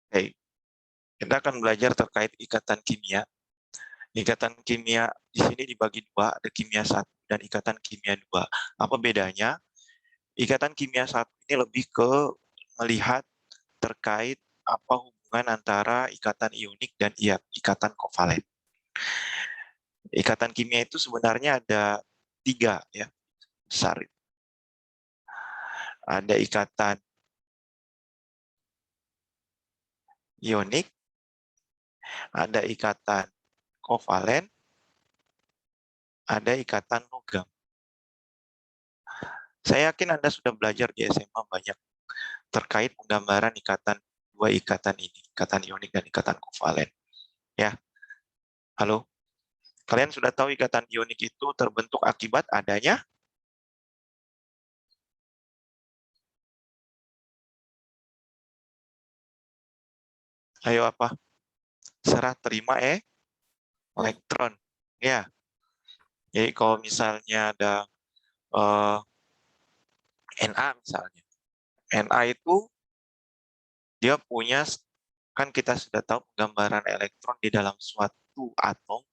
Oke, kita akan belajar terkait ikatan kimia. Ikatan kimia di sini dibagi dua, ada kimia satu dan ikatan kimia dua. Apa bedanya? Ikatan kimia satu ini lebih ke melihat terkait apa hubungan antara ikatan ionik dan ikatan kovalen. Ikatan kimia itu sebenarnya ada tiga ya besar. Ada ikatan ionik, ada ikatan kovalen, ada ikatan logam. Saya yakin Anda sudah belajar di SMA banyak terkait penggambaran dua ikatan ini, ikatan ionik dan ikatan kovalen. Ya, halo. Kalian sudah tahu ikatan ionik itu terbentuk akibat adanya ayo apa? Serah terima elektron. Ya. Jadi kalau misalnya ada Na misalnya. Na itu dia punya, kan kita sudah tahu gambaran elektron di dalam suatu atom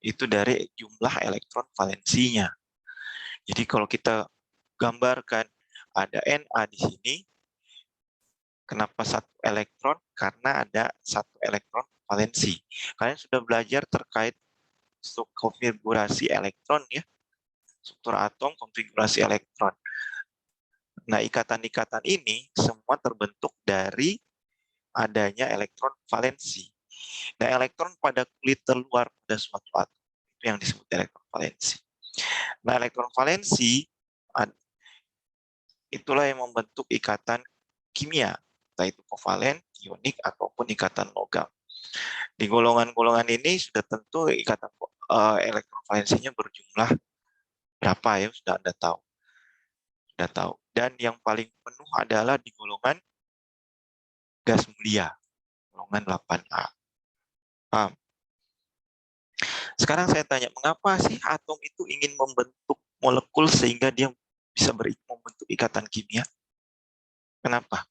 itu dari jumlah elektron valensinya. Jadi kalau kita gambarkan ada Na di sini, kenapa satu elektron? Karena ada satu elektron valensi. Kalian sudah belajar terkait konfigurasi elektron ya, struktur atom, konfigurasi elektron. Nah, ikatan-ikatan ini semua terbentuk dari adanya elektron valensi. Nah, elektron pada kulit terluar pada suatu atom itu yang disebut elektron valensi. Nah, elektron valensi itulah yang membentuk ikatan kimia, entah itu kovalen, ionik, ataupun ikatan logam. Di golongan-golongan ini sudah tentu ikatan elektron valensinya berjumlah berapa ya, sudah Anda tahu. Sudah tahu. Dan yang paling penuh adalah di golongan gas mulia, golongan 8A. Paham? Sekarang saya tanya, mengapa sih atom itu ingin membentuk molekul sehingga dia bisa membentuk ikatan kimia? Kenapa?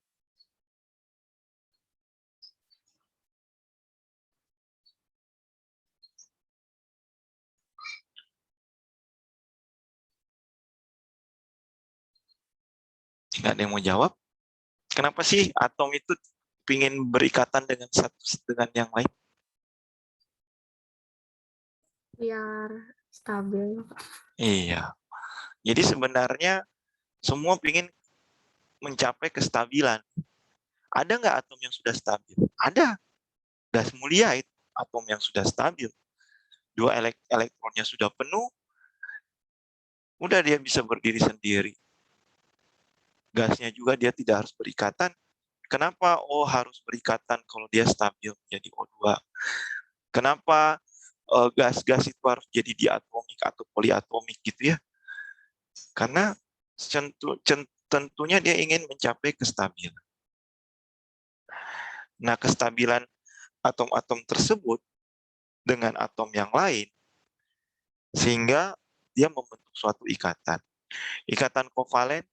Tidak ada yang mau jawab? Kenapa sih atom itu ingin berikatan dengan satu dengan yang lain? Biar stabil. Iya. Jadi sebenarnya semua ingin mencapai kestabilan. Ada nggak atom yang sudah stabil? Ada. Gas mulia itu atom yang sudah stabil. Dua elektronnya sudah penuh, udah dia bisa berdiri sendiri. Gasnya juga dia tidak harus berikatan. Kenapa harus berikatan kalau dia stabil menjadi O2? Kenapa gas-gas itu harus jadi diatomik atau poliatomik gitu ya? Karena tentunya dia ingin mencapai kestabilan. Nah, kestabilan atom-atom tersebut dengan atom yang lain sehingga dia membentuk suatu ikatan. Ikatan kovalen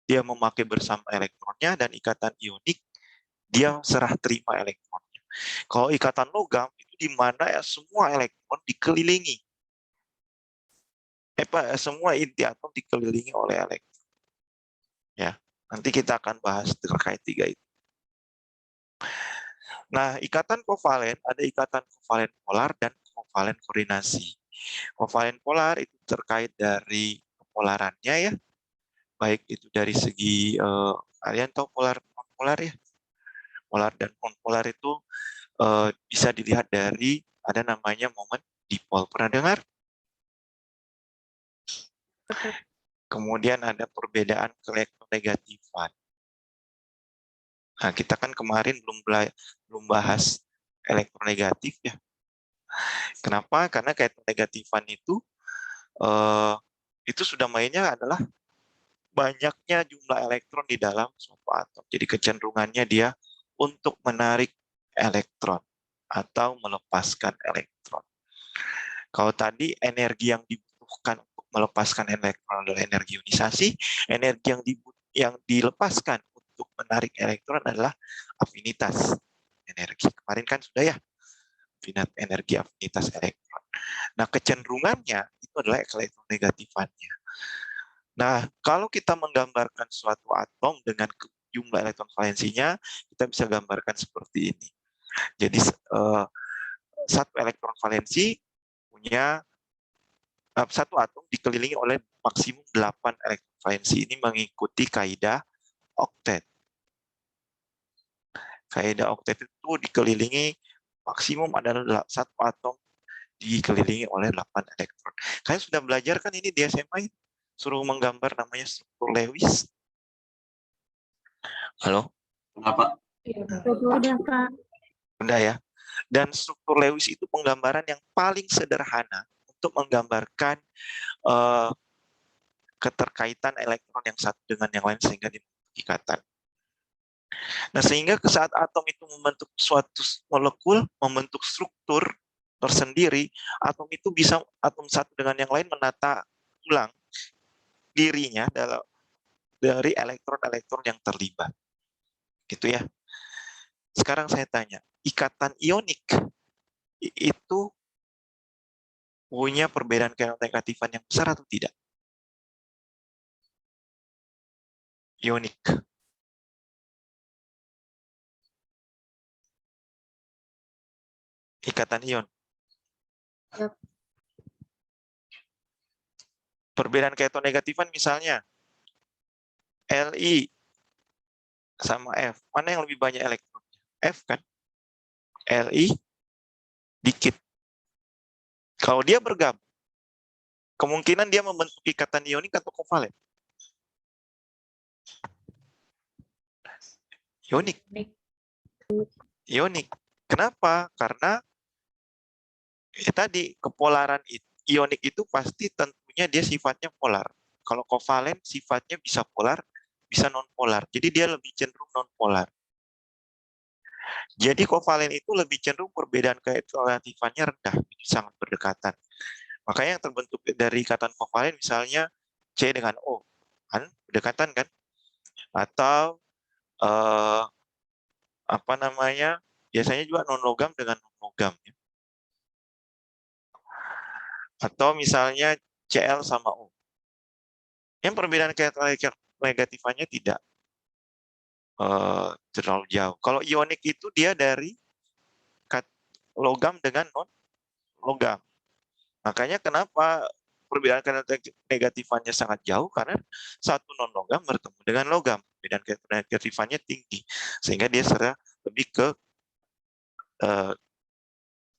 dia memakai bersama elektronnya, dan ikatan ionik dia serah terima elektronnya. Kalau ikatan logam itu di mana ya semua elektron dikelilingi. Semua inti atom dikelilingi oleh elektron. Ya, nanti kita akan bahas terkait tiga itu. Nah, ikatan kovalen ada ikatan kovalen polar dan kovalen koordinasi. Kovalen polar itu terkait dari kepolarannya ya, baik itu dari segi kalian tahu polar non polar ya. Polar dan non polar itu bisa dilihat dari ada namanya momen dipol. Pernah dengar? Kemudian ada perbedaan elektronegatifan. Nah, kita kan kemarin belum bahas elektronegatif ya. Kenapa? Karena elektronegatifan itu sudah mainnya adalah banyaknya jumlah elektron di dalam suatu atom. Jadi kecenderungannya dia untuk menarik elektron atau melepaskan elektron. Kalau tadi energi yang dibutuhkan untuk melepaskan elektron adalah energi ionisasi, energi yang dilepaskan untuk menarik elektron adalah afinitas energi. Kemarin kan sudah ya, energi afinitas elektron. Nah, kecenderungannya itu adalah elektronegatifannya. Nah, kalau kita menggambarkan suatu atom dengan jumlah elektron valensinya, kita bisa gambarkan seperti ini. Jadi, satu elektron valensi punya satu atom dikelilingi oleh maksimum 8 elektron valensi. Ini mengikuti kaidah oktet. Kaidah oktet itu dikelilingi maksimum adalah satu atom dikelilingi oleh 8 elektron. Kalian sudah belajar kan ini di SMA? Suruh menggambar namanya struktur Lewis. Halo? Kenapa? Udah, Pak. Udah ya. Dan struktur Lewis itu penggambaran yang paling sederhana untuk menggambarkan keterkaitan elektron yang satu dengan yang lain sehingga dibentuk ikatan. Nah, sehingga saat atom itu membentuk suatu molekul, membentuk struktur tersendiri, atom itu bisa, atom satu dengan yang lain menata ulang dirinya dari elektron-elektron yang terlibat. Gitu ya. Sekarang saya tanya, ikatan ionik itu punya perbedaan kenegatifan yang besar atau tidak? Ionik. Ikatan ion. Yap. Perbedaan kenegatifan misalnya Li sama F. Mana yang lebih banyak elektronnya? F kan? Li dikit. Kalau dia bergabung, kemungkinan dia membentuk ikatan ionik atau kovalen? Ionik. Ionik. Kenapa? Karena tadi kepolaran ionik itu pasti tentunya dia sifatnya polar. Kalau kovalen sifatnya bisa polar, bisa non polar. Jadi dia lebih cenderung non polar. Jadi kovalen itu lebih cenderung perbedaan keelektronegatifan-nya rendah, sangat berdekatan. Makanya yang terbentuk dari ikatan kovalen misalnya C dengan O, kan berdekatan kan? Atau apa namanya? Biasanya juga non logam dengan non logam. Ya. Atau misalnya Cl sama O. Yang perbedaan keelektronegatifan-nya tidak terlalu jauh. Kalau ionik itu dia dari logam dengan non logam. Makanya kenapa perbedaan negatifannya sangat jauh karena satu non logam bertemu dengan logam, perbedaan negatifannya tinggi sehingga dia lebih ke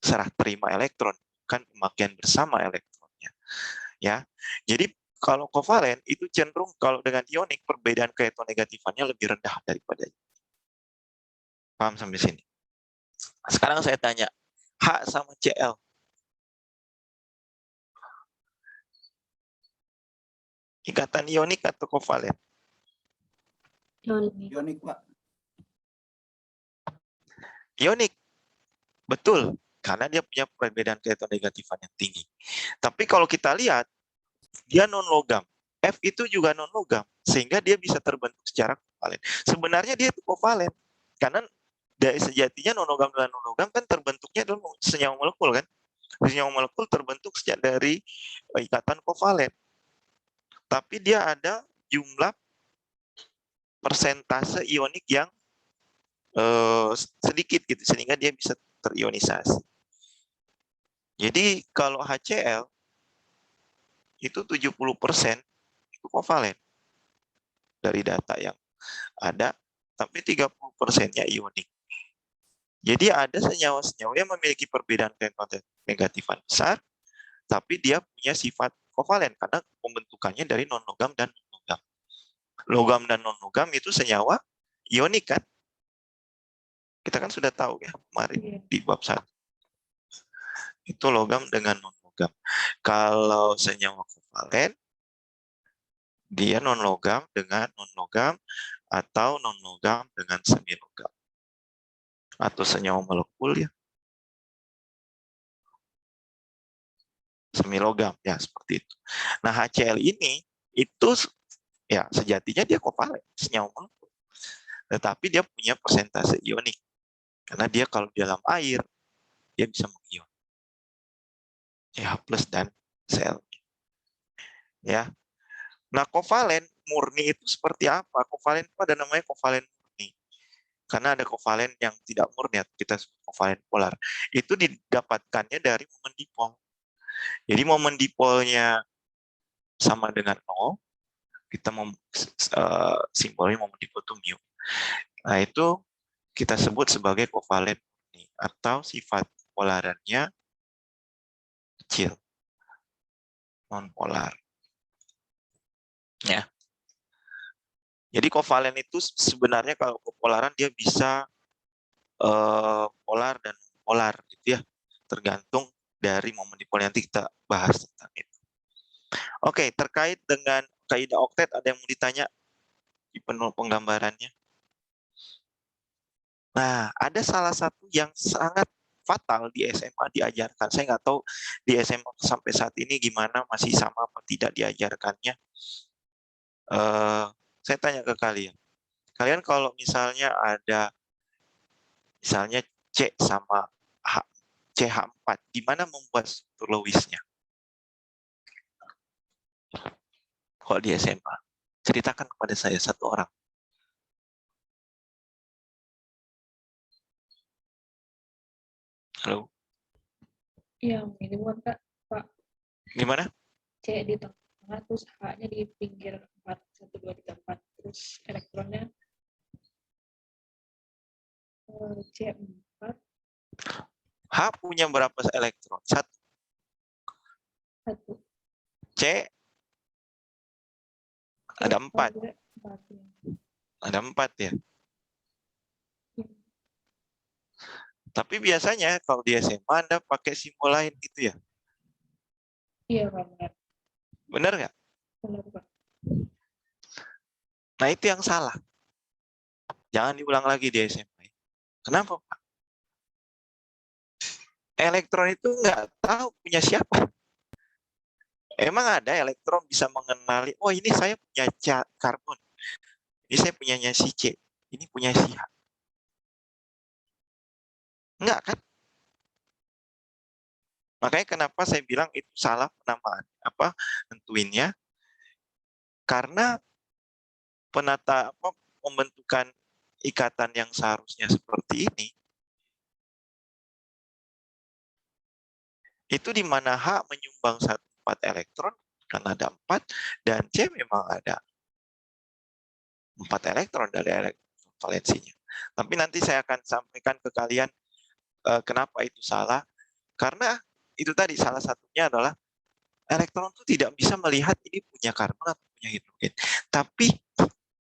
serah terima elektron, bukan pemakaian bersama elektronnya. Ya, jadi kalau kovalen itu cenderung kalau dengan ionik perbedaan keelektronegatifan-nya lebih rendah daripada ini. Paham sampai sini? Sekarang saya tanya, H sama Cl. Ikatan ionik atau kovalen? Ionik, Pak. Ionik. Betul, karena dia punya perbedaan keelektronegatifan yang tinggi. Tapi kalau kita lihat, dia non-logam. F itu juga non-logam, sehingga dia bisa terbentuk secara kovalen. Sebenarnya dia itu kovalen, karena dari sejatinya non-logam dengan non-logam kan terbentuknya adalah senyawa molekul kan. Senyawa molekul terbentuk dari ikatan kovalen. Tapi dia ada jumlah persentase ionik yang sedikit gitu, sehingga dia bisa terionisasi. Jadi kalau HCl itu 70% itu kovalen dari data yang ada, tapi 30%-nya ionik. Jadi ada senyawa-senyawa yang memiliki perbedaan negatifan besar, tapi dia punya sifat kovalen karena pembentukannya dari non-logam dan non-logam. Logam dan non-logam itu senyawa ionik kan? Kita kan sudah tahu ya kemarin di bab 1. Itu logam dengan non-logam. Kalau senyawa kovalen, dia non-logam dengan non-logam atau non-logam dengan semi-logam. Atau senyawa molekul ya. Semi-logam, ya seperti itu. Nah HCl ini, itu ya sejatinya dia kovalen, senyawa molekul. tetapi dia punya persentase ionik. Karena dia kalau di dalam air, dia bisa mengion. H+ dan sel. Ya. Nah, kovalen murni itu seperti apa? Kovalen itu ada namanya kovalen murni. Karena ada kovalen yang tidak murni, kita sebut kovalen polar. Itu didapatkannya dari momen dipol. Jadi momen dipolnya sama dengan 0, kita simbolnya momen dipol itu mu. Nah, itu kita sebut sebagai kovalen murni atau sifat polarannya kecil, non polar. Ya. Jadi kovalen itu sebenarnya kalau kepolaran dia bisa polar dan polar gitu ya, tergantung dari momen dipol. Nanti kita bahas tentang itu. Oke, terkait dengan kaidah oktet ada yang mau ditanya di penggambarannya? Nah, ada salah satu yang sangat fatal di SMA diajarkan. Saya nggak tahu di SMA sampai saat ini gimana, masih sama apa tidak diajarkannya. Saya tanya ke kalian. Kalian kalau misalnya ada misalnya C sama H, CH4, gimana membuat struktur Lewis-nya? Kalau di SMA, ceritakan kepada saya satu orang. Halo? Iya, ini bukan Kak. Pak, Gimana? C di tengah, terus H-nya di pinggir 4, 1, 2, 3, 4. Terus elektronnya C4, H punya berapa elektron? 1. 1. C ada 4. Ya. Ada 4 ya. Ya. Tapi biasanya kalau di SMA Anda pakai simbol lain gitu ya. Iya, Pak, benar. Benar nggak? Benar, Pak. Nah, itu yang salah. Jangan diulang lagi di SMA. Kenapa, Pak? Elektron itu nggak tahu punya siapa. Emang ada elektron bisa mengenali, oh ini saya punya karbon, ini saya punyanya si C, ini punya si H. Enggak kan? Makanya kenapa saya bilang itu salah penamaan, nentuinnya, karena pembentukan ikatan yang seharusnya seperti ini, itu di mana H menyumbang 4 elektron, karena ada 4, dan C memang ada 4 elektron dari elektron valensinya. Tapi nanti saya akan sampaikan ke kalian kenapa itu salah, karena itu tadi salah satunya adalah elektron itu tidak bisa melihat ini punya karbon atau punya hidrogen, tapi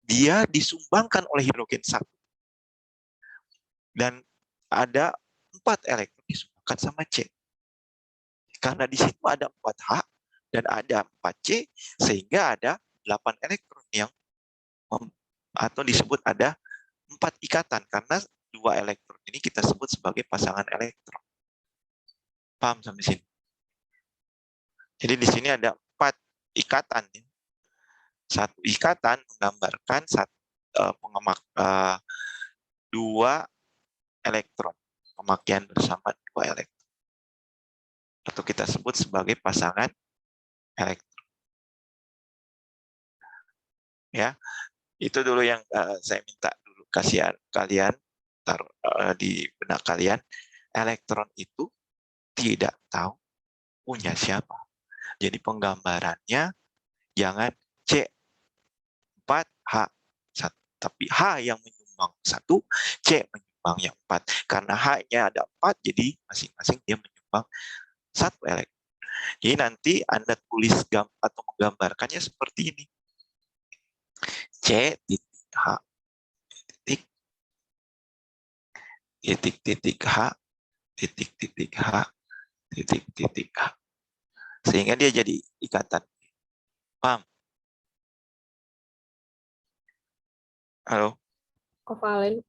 dia disumbangkan oleh hidrogen 1. Dan ada 4 elektron disumbangkan sama C. Karena di situ ada 4 H dan ada 4 C, sehingga ada 8 elektron yang atau disebut ada 4 ikatan, karena 2 elektron ini kita sebut sebagai pasangan elektron. Paham sampai sini? Jadi di sini ada 4 ikatan. Satu ikatan menggambarkan 2 elektron, pemakaian bersama 2 elektron, atau kita sebut sebagai pasangan elektron. Ya, itu dulu yang saya minta dulu kasihan kalian taruh di benak kalian. Elektron itu tidak tahu punya siapa. Jadi penggambarannya jangan C4H1, tapi H yang menyumbang 1, C menyumbang yang 4. Karena H-nya ada 4, jadi masing-masing dia menyumbang 1 elektron. Jadi nanti Anda tulis atau menggambarkannya seperti ini. C titik H titik H titik H titik H, sehingga dia jadi ikatan. Paham? Halo? Kovalen.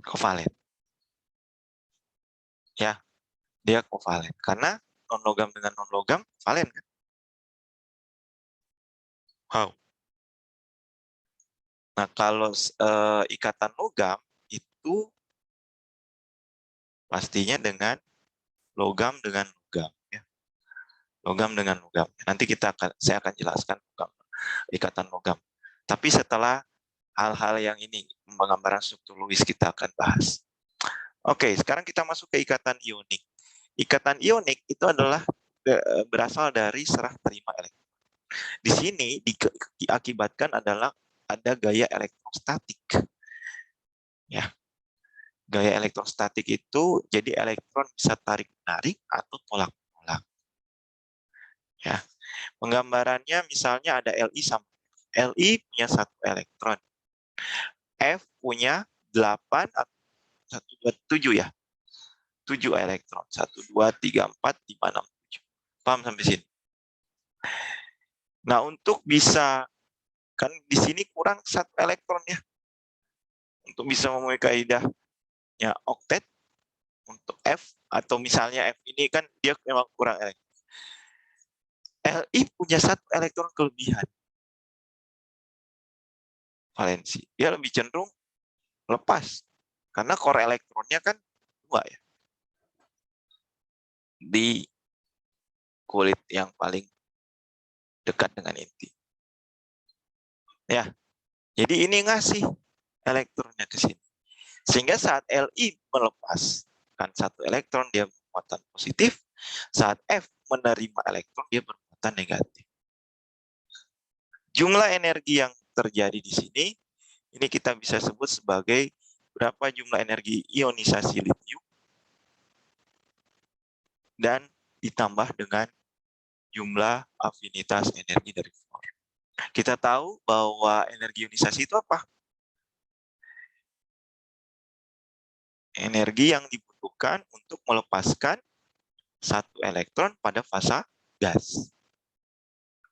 Kovalen. Ya, dia kovalen. Karena non-logam dengan non-logam kovalen kan? How? Nah, kalau ikatan logam itu pastinya dengan logam dengan logam, ya. Logam dengan logam. Nanti saya akan jelaskan logam, ikatan logam. Tapi setelah hal-hal yang ini, penggambaran struktur Lewis kita akan bahas. Oke, sekarang kita masuk ke ikatan ionik. Ikatan ionik itu adalah berasal dari serah terima elektron. Di sini diakibatkan adalah ada gaya elektrostatik. Ya, gaya elektrostatik itu jadi elektron bisa tarik-menarik atau tolak-tolak. Ya, penggambarannya misalnya ada Li sama Li punya 1 elektron, F punya 8 atau 1, 2, 7 ya. 7 elektron. 1, 2, 3, 4, 5, 6, 7. Paham sampai sini? Nah, untuk bisa, kan di sini kurang 1 elektron ya. Untuk bisa memenuhi kaidahnya oktet, untuk F, atau misalnya F ini kan dia memang kurang elektron. Li punya 1 elektron kelebihan. Valensi. Dia lebih cenderung lepas. Karena core elektronnya kan 2 ya. Di kulit yang paling dekat dengan inti. Ya, jadi ini ngasih elektronnya ke sini. Sehingga saat Li melepaskan 1 elektron, dia bermuatan positif. Saat F menerima elektron, dia bermuatan negatif. Jumlah energi yang terjadi di sini, ini kita bisa sebut sebagai berapa jumlah energi ionisasi litium, dan ditambah dengan jumlah afinitas energi dari fluor. Kita tahu bahwa energi ionisasi itu apa? Energi yang dibutuhkan untuk melepaskan 1 elektron pada fasa gas.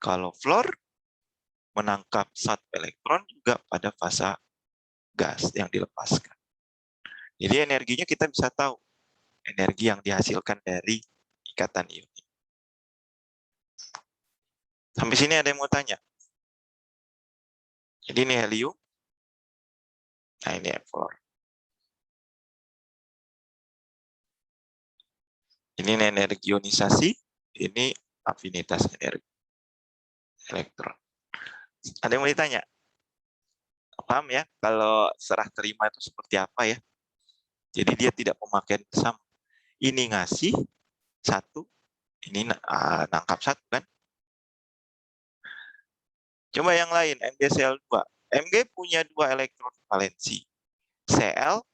Kalau fluor menangkap 1 elektron juga pada fasa gas yang dilepaskan. Jadi energinya kita bisa tahu, energi yang dihasilkan dari ikatan ionik. Sampai sini ada yang mau tanya? Jadi ini helium, nah ini fluor. Ini energi ionisasi, ini afinitas energi elektron. Ada yang mau ditanya? Paham ya, kalau serah terima itu seperti apa ya? Jadi dia tidak pemakaian bersama. Ini ngasih 1, ini nangkap 1 kan? Coba yang lain, MgCl2. Mg punya 2 elektron valensi. Cl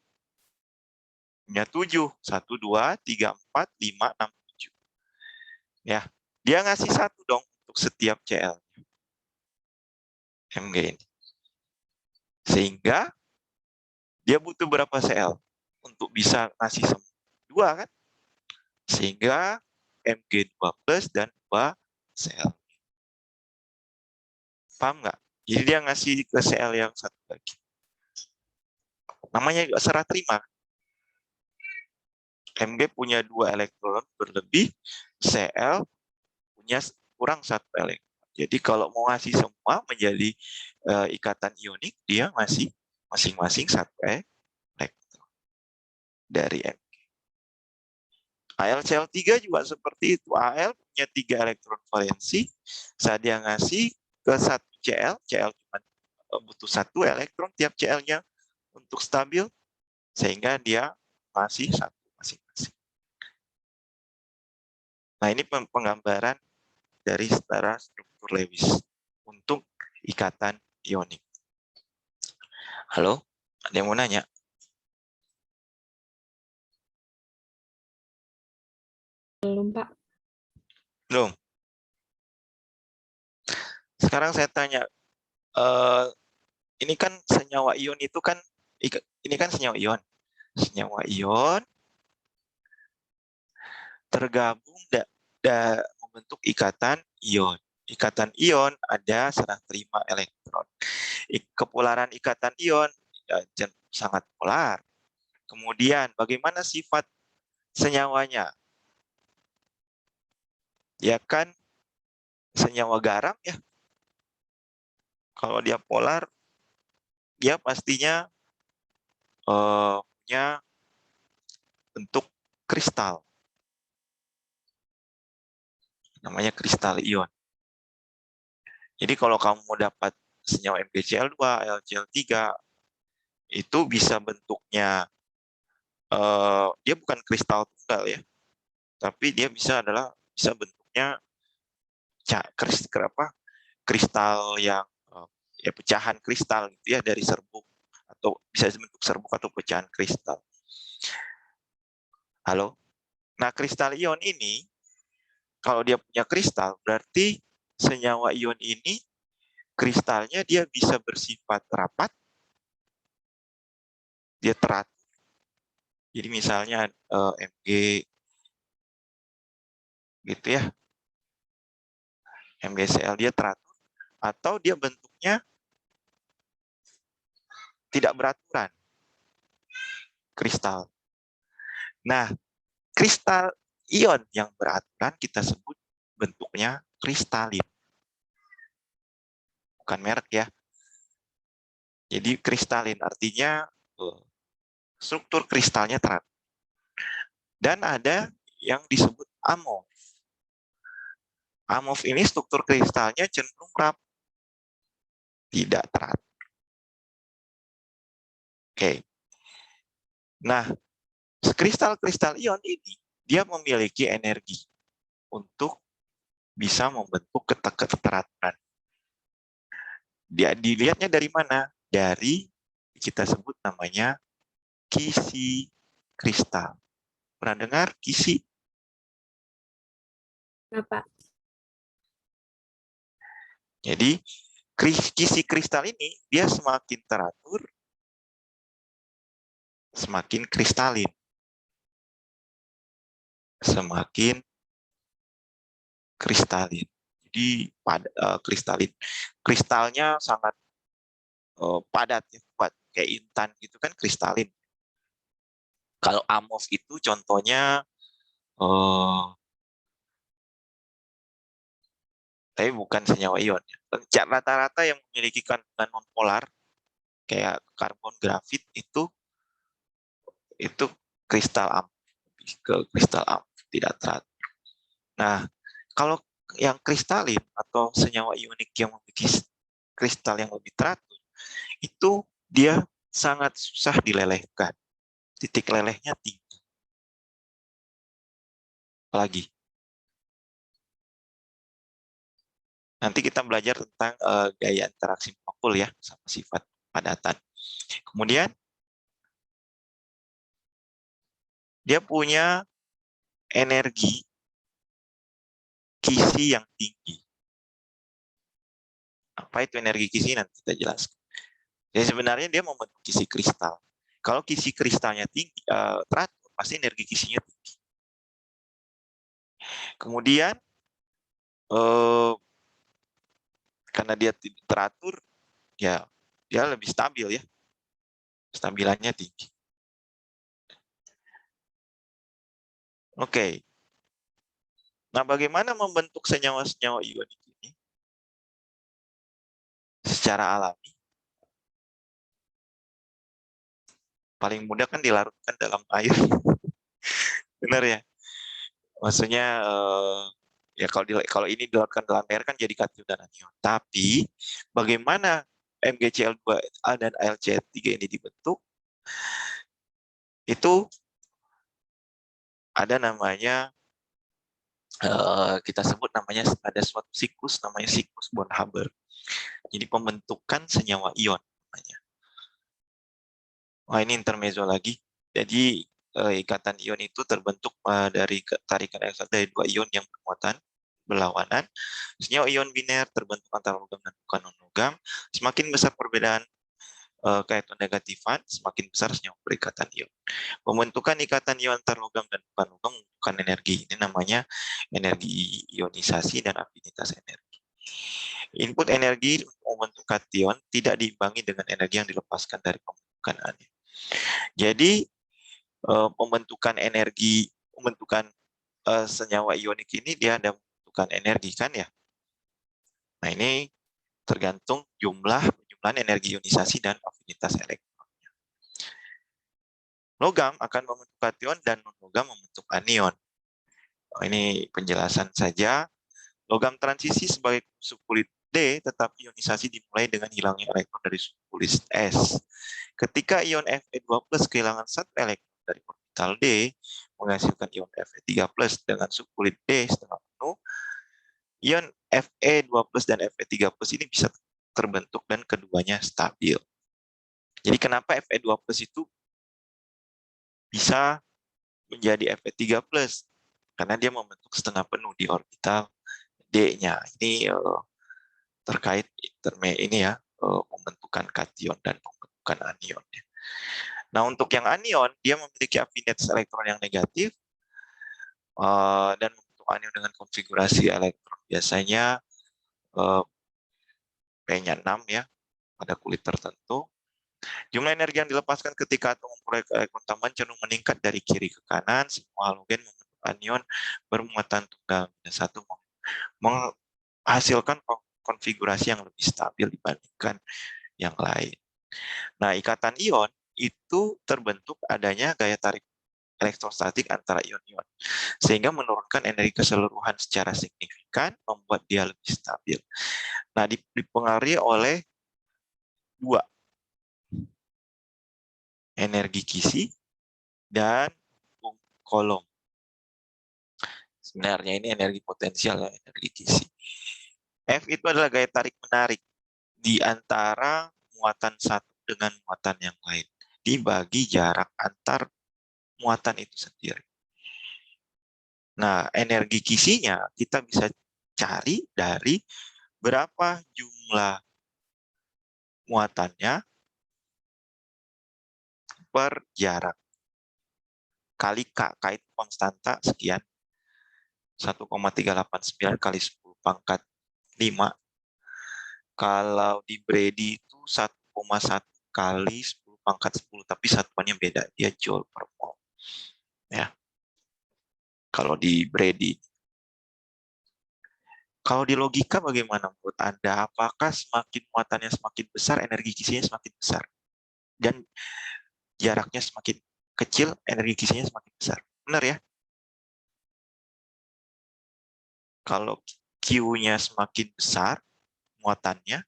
punya 7. 1, 2, 3, 4, 5, 6, 7. Ya, dia ngasih 1 dong untuk setiap Cl. Mg ini. Sehingga dia butuh berapa Cl untuk bisa ngasih 2 kan? Sehingga Mg2 plus dan 2 Cl. Paham nggak? Jadi dia ngasih ke Cl yang 1 lagi. Namanya juga serah terima. Mg punya 2 elektron berlebih, Cl punya kurang 1 elektron. Jadi kalau mau ngasih semua menjadi ikatan ionik, dia ngasih masing-masing 1 elektron dari Mg. AlCl3 juga seperti itu. Al punya 3 elektron valensi, saat dia ngasih ke 1 Cl, Cl cuma butuh 1 elektron tiap Cl-nya untuk stabil, sehingga dia ngasih 1 masing-masing. Nah, ini penggambaran dari setara struktur Lewis untuk ikatan ionik. Halo, ada yang mau nanya? Belum, Pak. Belum. Sekarang saya tanya, ini kan senyawa ion itu kan, ini kan senyawa ion. Senyawa ion tergabung membentuk ikatan ion. Ikatan ion ada serah terima elektron. Kepolaran ikatan ion sangat polar. Kemudian bagaimana sifat senyawanya? Ya kan senyawa garam ya. Kalau dia polar dia pastinya punya bentuk kristal, namanya kristal ion. Jadi kalau kamu mau dapat senyawa MgCl2, LCl3, itu bisa bentuknya, dia bukan kristal tunggal ya, tapi dia bisa bentuknya kristal yang ya pecahan kristal gitu ya, dari serbuk, atau bisa bentuk serbuk atau pecahan kristal. Halo? Nah, kristal ion ini, kalau dia punya kristal, berarti senyawa ion ini kristalnya dia bisa bersifat rapat, dia teratur. Jadi misalnya Mg gitu ya, MgCl dia teratur, atau dia bentuknya tidak beraturan, kristal. Nah, kristal ion yang beraturan kita sebut bentuknya kristalin. Bukan merek ya. Jadi kristalin artinya struktur kristalnya teratur. Dan ada yang disebut amorf. Amorf ini struktur kristalnya cenderung rapuh, tidak teratur. Oke. Nah, kristal-kristal ion ini dia memiliki energi untuk bisa membentuk keteraturan. Dia dilihatnya dari mana? Dari kita sebut namanya kisi kristal. Pernah dengar kisi? Kenapa? Jadi kisi kristal ini dia semakin teratur, semakin kristalin. Semakin kristalin. Jadi kristalin. Kristalnya sangat padat ya, kuat kayak intan gitu kan, kristalin. Kalau amorf itu contohnya tapi bukan senyawa ion. Rata-rata yang memiliki kandungan nonpolar kayak karbon grafit itu kristal amorf, ke kristal amorf, tidak teratur. Nah, kalau yang kristalin atau senyawa ionik yang memiliki kristal yang lebih teratur, itu dia sangat susah dilelehkan. Titik lelehnya tinggi. Apalagi nanti kita belajar tentang gaya interaksi molekul ya, sama sifat padatan. Kemudian dia punya energi kisi yang tinggi. Apa itu energi kisi? Nanti kita jelaskan. Jadi sebenarnya dia membentuk kisi kristal. Kalau kisi kristalnya tinggi, teratur, pasti energi kisinya tinggi. Kemudian karena dia teratur, ya dia lebih stabil ya, stabilannya tinggi. Oke. Nah, bagaimana membentuk senyawa-senyawa ionik ini secara alami? Paling mudah kan dilarutkan dalam air. Benar ya? Maksudnya ya kalau ini dilarutkan dalam air kan jadi kation dan anion. Tapi bagaimana MgCl2A dan AlCl3 ini dibentuk? Itu ada namanya, kita sebut namanya, ada suatu siklus namanya siklus Born-Haber. Jadi pembentukan senyawa ion namanya. Wah, ini intermezzo lagi. Jadi ikatan ion itu terbentuk dari tarikan elektron dari dua ion yang bermuatan berlawanan. Senyawa ion biner terbentuk antara logam dan bukan non-logam. Semakin besar perbedaan keelektronegatifan, semakin besar senyawa berikatan ion. Pembentukan ikatan ion antar logam dan bukan logam membutuhkan energi. Ini namanya energi ionisasi dan afinitas energi. Input energi membentuk kation tidak diimbangi dengan energi yang dilepaskan dari pembentukan anion. Jadi pembentukan senyawa ionik ini dia ada pembentukan energi kan ya. Nah, ini tergantung jumlah penjumlahan energi ionisasi dan afinitas elektronnya. Logam akan membentuk kation dan non-logam membentuk anion. Ini penjelasan saja. Logam transisi sebagai subkulit D, tetapi ionisasi dimulai dengan hilangnya elektron dari subkulit S. Ketika ion Fe2+ kehilangan satu elektron dari orbital D, menghasilkan ion Fe3+ dengan subkulit D setengah penuh, ion Fe2+ dan Fe3+ ini bisa terbentuk dan keduanya stabil. Jadi kenapa Fe2+ itu bisa menjadi Fe3+? Karena dia membentuk setengah penuh di orbital D-nya. Ini terkait ini ya, pembentukan kation dan pembentukan anion. Nah, untuk yang anion, dia memiliki afinitas elektron yang negatif dan membentuk anion dengan konfigurasi elektron biasanya P-nya 6 ya, pada kulit tertentu. Jumlah energi yang dilepaskan ketika atom memperoleh elektron tambahan cenderung meningkat dari kiri ke kanan. Semua halogen membentuk anion bermuatan tunggal satu menghasilkan konfigurasi yang lebih stabil dibandingkan yang lain. Nah, ikatan ion itu terbentuk adanya gaya tarik elektrostatik antara ion-ion, sehingga menurunkan energi keseluruhan secara signifikan, membuat dia lebih stabil. Nah, dipengaruhi oleh dua, energi Kisi dan Coulomb. Sebenarnya ini energi potensial ya, energi Kisi. F itu adalah gaya tarik menarik di antara muatan satu dengan muatan yang lain, dibagi jarak antar muatan itu sendiri. Nah, energi Kisinya kita bisa cari dari berapa jumlah muatannya per jarak. Kali K itu konstanta sekian. 1,389 kali 10 pangkat 5. Kalau di Brady itu 1,1 kali 10 pangkat 10, tapi satuannya beda, dia joule per mol. Ya. Kalau di Brady. Kalau di logika bagaimana menurut Anda? Apakah semakin muatannya semakin besar, energi kisinya semakin besar? Dan jaraknya semakin kecil, energi kisinya semakin besar. Benar ya? Kalau Q-nya semakin besar, muatannya,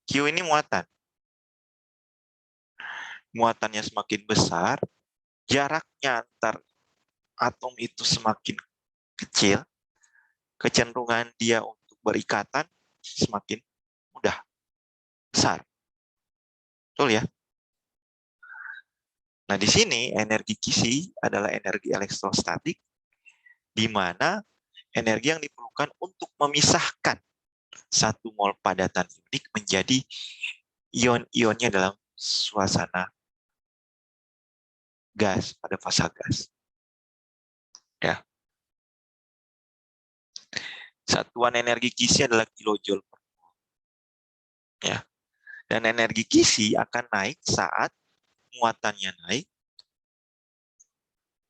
Q ini muatan. Muatannya semakin besar, jaraknya antar atom itu semakin kecil, kecenderungan dia untuk berikatan semakin mudah, besar. Betul ya? Nah, di sini energi Kisi adalah energi elektrostatik, di mana energi yang diperlukan untuk memisahkan satu mol padatan ionik menjadi ion-ionnya dalam suasana gas, pada fasa gas. Ya. Satuan energi Kisi adalah kilojoule per mol. Ya. Dan energi Kisi akan naik saat muatannya naik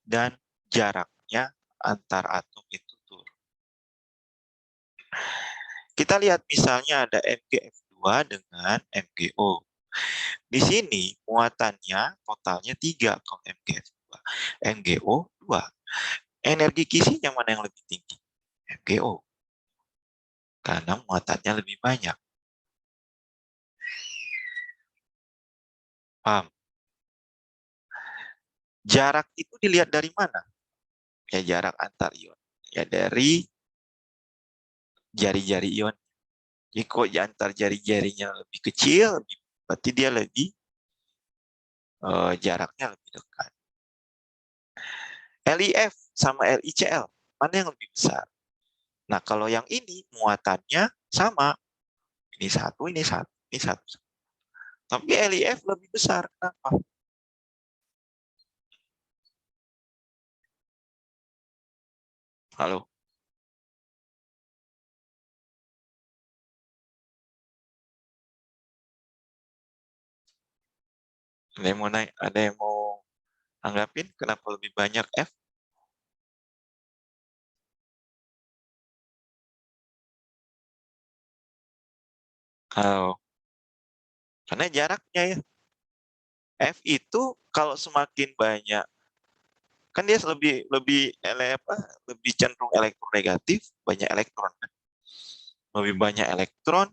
dan jaraknya antar atom itu turun. Kita lihat misalnya ada MgF2 dengan MgO. Di sini muatannya totalnya 3 kalau MgF2. MgO 2. Energi kisinya mana yang lebih tinggi? MgO. Karena muatannya lebih banyak. Paham? Jarak itu dilihat dari mana? Ya, jarak antar ion. Ya, dari jari-jari ion. Jadi kok antar jari-jarinya lebih kecil, berarti dia lebih jaraknya lebih dekat. LIF sama LICL, mana yang lebih besar? Nah, kalau yang ini muatannya sama. Ini satu, ini satu, ini satu. Tapi LIF lebih besar. Kenapa? Halo? Ada yang mau anggapin kenapa lebih banyak F? Halo? Karena jaraknya ya. F itu kalau semakin banyak, kan dia lebih cenderung elektronegatif, banyak elektron kan. Lebih banyak elektron,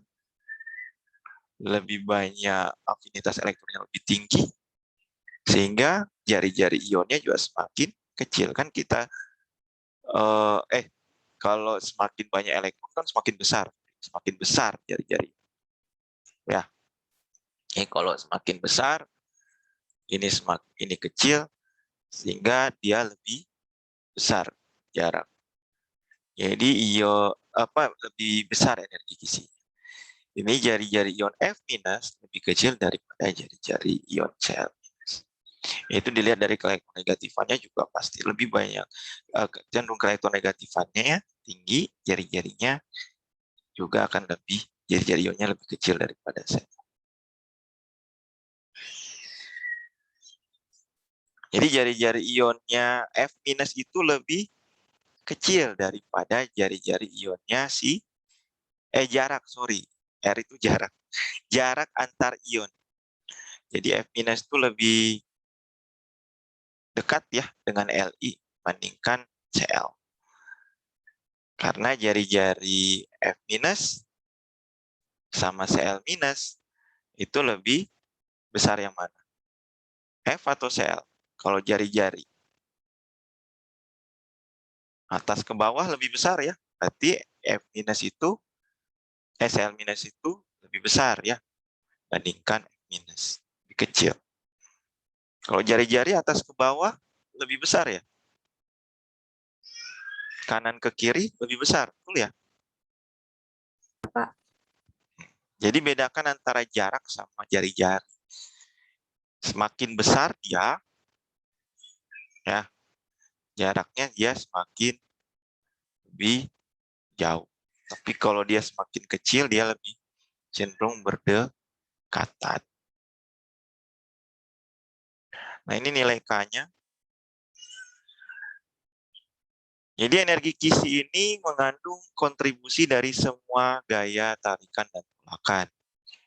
lebih banyak afinitas elektronnya lebih tinggi, sehingga jari-jari ionnya juga semakin kecil kan. Kalau semakin banyak elektron kan semakin besar jari-jari ya. Kalau semakin besar, ini kecil, sehingga dia lebih besar jarak. Jadi lebih besar energi kisi. Ini jari-jari ion F- lebih kecil daripada jari-jari ion Cl-. Itu dilihat dari elektronegatifan juga pasti lebih banyak, cenderung elektronegatifan ya tinggi, jari-jarinya juga akan jari-jari ionnya lebih kecil daripada Cl. Jadi jari-jari ionnya F- itu lebih kecil daripada jari-jari ionnya R itu jarak antar ion. Jadi F- itu lebih dekat ya dengan Li dibandingkan Cl. Karena jari-jari F- sama Cl- itu lebih besar yang mana? F atau Cl? Kalau jari-jari atas ke bawah lebih besar ya. Berarti F- itu Cl- itu lebih besar ya bandingkan F-, lebih kecil. Kalau jari-jari atas ke bawah lebih besar ya. Kanan ke kiri lebih besar, betul ya? Pak. Jadi bedakan antara jarak sama jari-jari. Semakin besar dia, ya, jaraknya dia semakin lebih jauh. Tapi kalau dia semakin kecil, dia lebih cenderung berdekatan. Nah, ini nilai K-nya. Jadi energi kisi ini mengandung kontribusi dari semua gaya tarikan dan tolakan.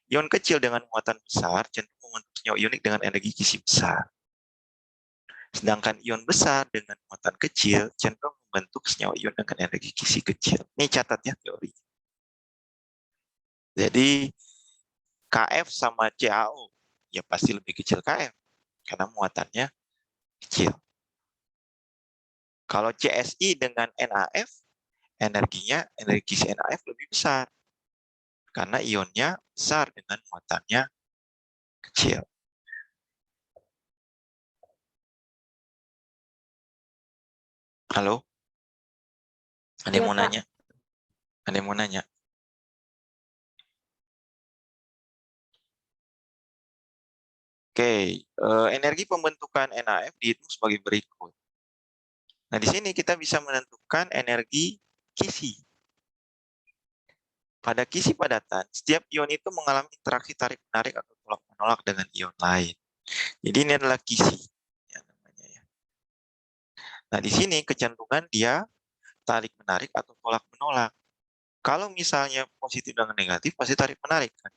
Ion kecil dengan muatan besar cenderung membentuk senyawa ionik dengan energi kisi besar. Sedangkan ion besar dengan muatan kecil cenderung membentuk senyawa ion dengan energi kisi kecil. Ini catat ya teori. Jadi Kf sama CaO ya pasti lebih kecil Kf karena muatannya kecil. Kalau CSI dengan NaF, energi kisi NaF lebih besar karena ionnya besar dengan muatannya kecil. Halo? Ada yang Iya, mau Pak. nanya? Ada yang mau nanya? Oke, energi pembentukan NaF dihitung sebagai berikut. Nah, di sini kita bisa menentukan energi kisi. Pada kisi padatan, setiap ion itu mengalami interaksi tarik-menarik atau tolak-menolak dengan ion lain. Jadi ini adalah kisi. Ya, namanya ya. Nah, di sini kecenderungan dia tarik-menarik atau tolak-menolak. Kalau misalnya positif dengan negatif, pasti tarik-menarik kan.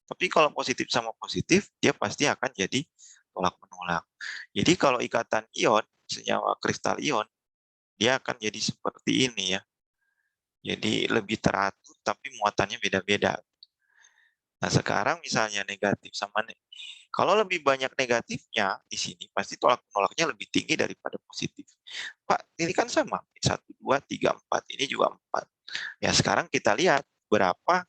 Tapi kalau positif sama positif, dia pasti akan jadi tolak-menolak. Jadi kalau ikatan ion, senyawa kristal ion, dia akan jadi seperti ini ya. Jadi lebih teratur, tapi muatannya beda-beda. Nah, sekarang misalnya negatif sama kalau lebih banyak negatifnya di sini, pasti tolak menolaknya lebih tinggi daripada positif. Pak, ini kan sama. 1, 2, 3, 4. Ini juga 4. Ya, sekarang kita lihat berapa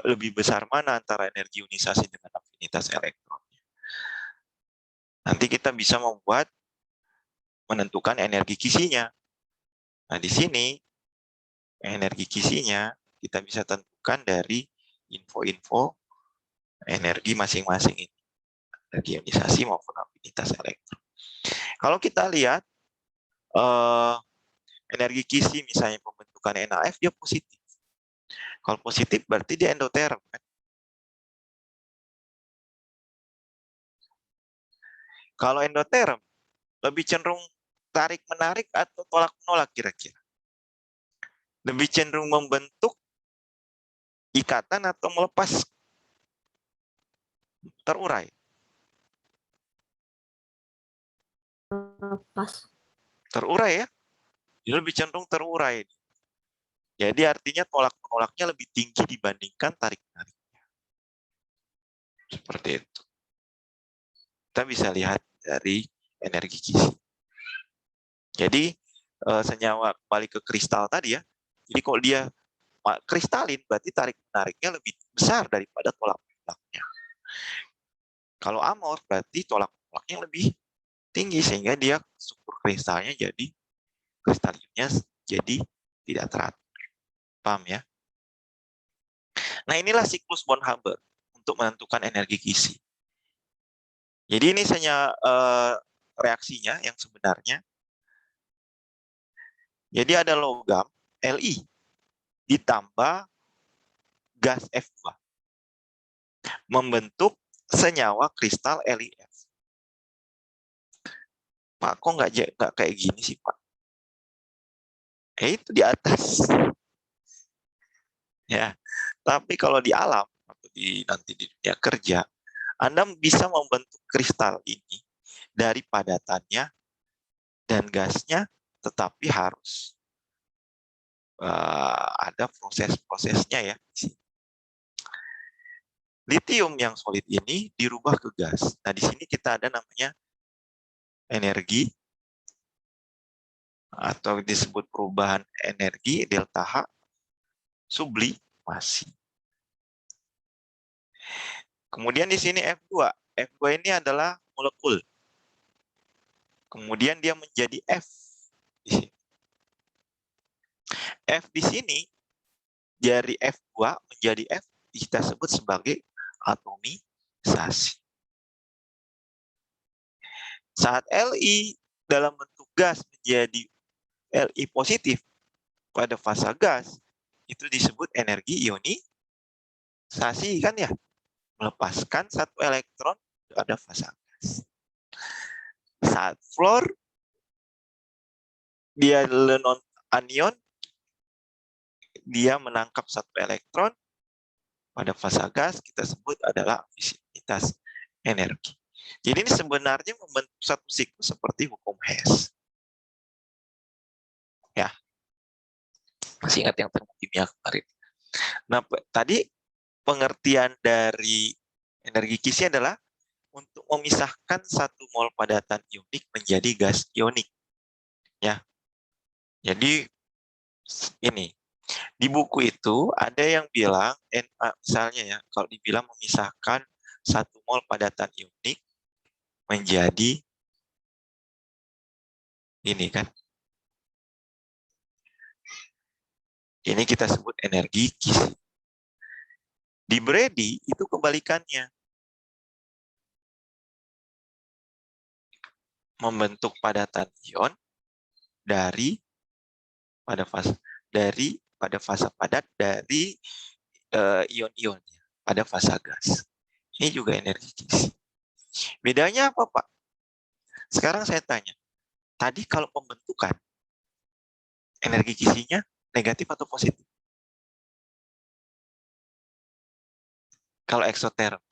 lebih besar mana antara energi ionisasi dengan afinitas elektronnya. Nanti kita bisa menentukan energi kisinya. Nah, di sini energi kisinya kita bisa tentukan dari info-info energi masing-masing ini, energi ionisasi maupun afinitas elektron. Kalau kita lihat energi kisi misalnya pembentukan NaF dia positif. Kalau positif berarti dia endoterm kan? Kalau endoterm lebih cenderung tarik menarik atau tolak menolak kira-kira? Lebih cenderung membentuk ikatan atau melepas Terurai. Pas. Terurai ya. Dia lebih cenderung terurai. Jadi artinya tolak-menolaknya lebih tinggi dibandingkan tarik-menariknya. Seperti itu. Kita bisa lihat dari energi kisi. Jadi senyawa kembali ke kristal tadi ya. Jadi kalau dia kristalin berarti tarik-menariknya lebih besar daripada tolak-menolaknya. Kalau amor berarti tolak-menolaknya lebih tinggi sehingga dia struktur kristalnya jadi kristalinnya jadi tidak teratur. Paham ya? Nah, inilah siklus Born-Haber untuk menentukan energi kisi. Jadi ini hanya reaksinya yang sebenarnya. Jadi ada logam Li ditambah gas F2 membentuk senyawa kristal LiF. Pak, kok nggak kayak gini sih, Pak? Itu di atas. Ya, tapi kalau di alam atau nanti di dunia kerja, Anda bisa membentuk kristal ini dari padatannya dan gasnya, tetapi harus ada proses-prosesnya ya. Litium yang solid ini dirubah ke gas. Nah, di sini kita ada namanya energi atau disebut perubahan energi delta H sublimasi. Kemudian di sini F2. F2 ini adalah molekul. Kemudian dia menjadi F di sini. F di sini dari F2 menjadi F kita sebut sebagai atomisasi. Saat Li dalam bentuk gas menjadi Li positif pada fasa gas, itu disebut energi ionisasi kan ya, melepaskan satu elektron pada fasa gas. Saat fluor dia non anion, dia menangkap satu elektron pada fasa gas, kita sebut adalah afinitas energi. Jadi ini sebenarnya membentuk satu siklus seperti hukum Hess. Ya, masih ingat yang termokimia kemarin. Nah, tadi pengertian dari energi kisi adalah untuk memisahkan satu mol padatan ionik menjadi gas ionik. Ya. Jadi ini di buku itu ada yang bilang misalnya ya, kalau dibilang memisahkan satu mol padatan ionik menjadi ini kan. Ini kita sebut energi kisi. Di Brady itu kebalikannya. Membentuk padatan ion dari pada fasa padat dari ion-ionnya pada fasa gas. Ini juga energi kisi. Bedanya apa, Pak? Sekarang saya tanya. Tadi kalau pembentukan energi kisinya negatif atau positif? Kalau eksoterm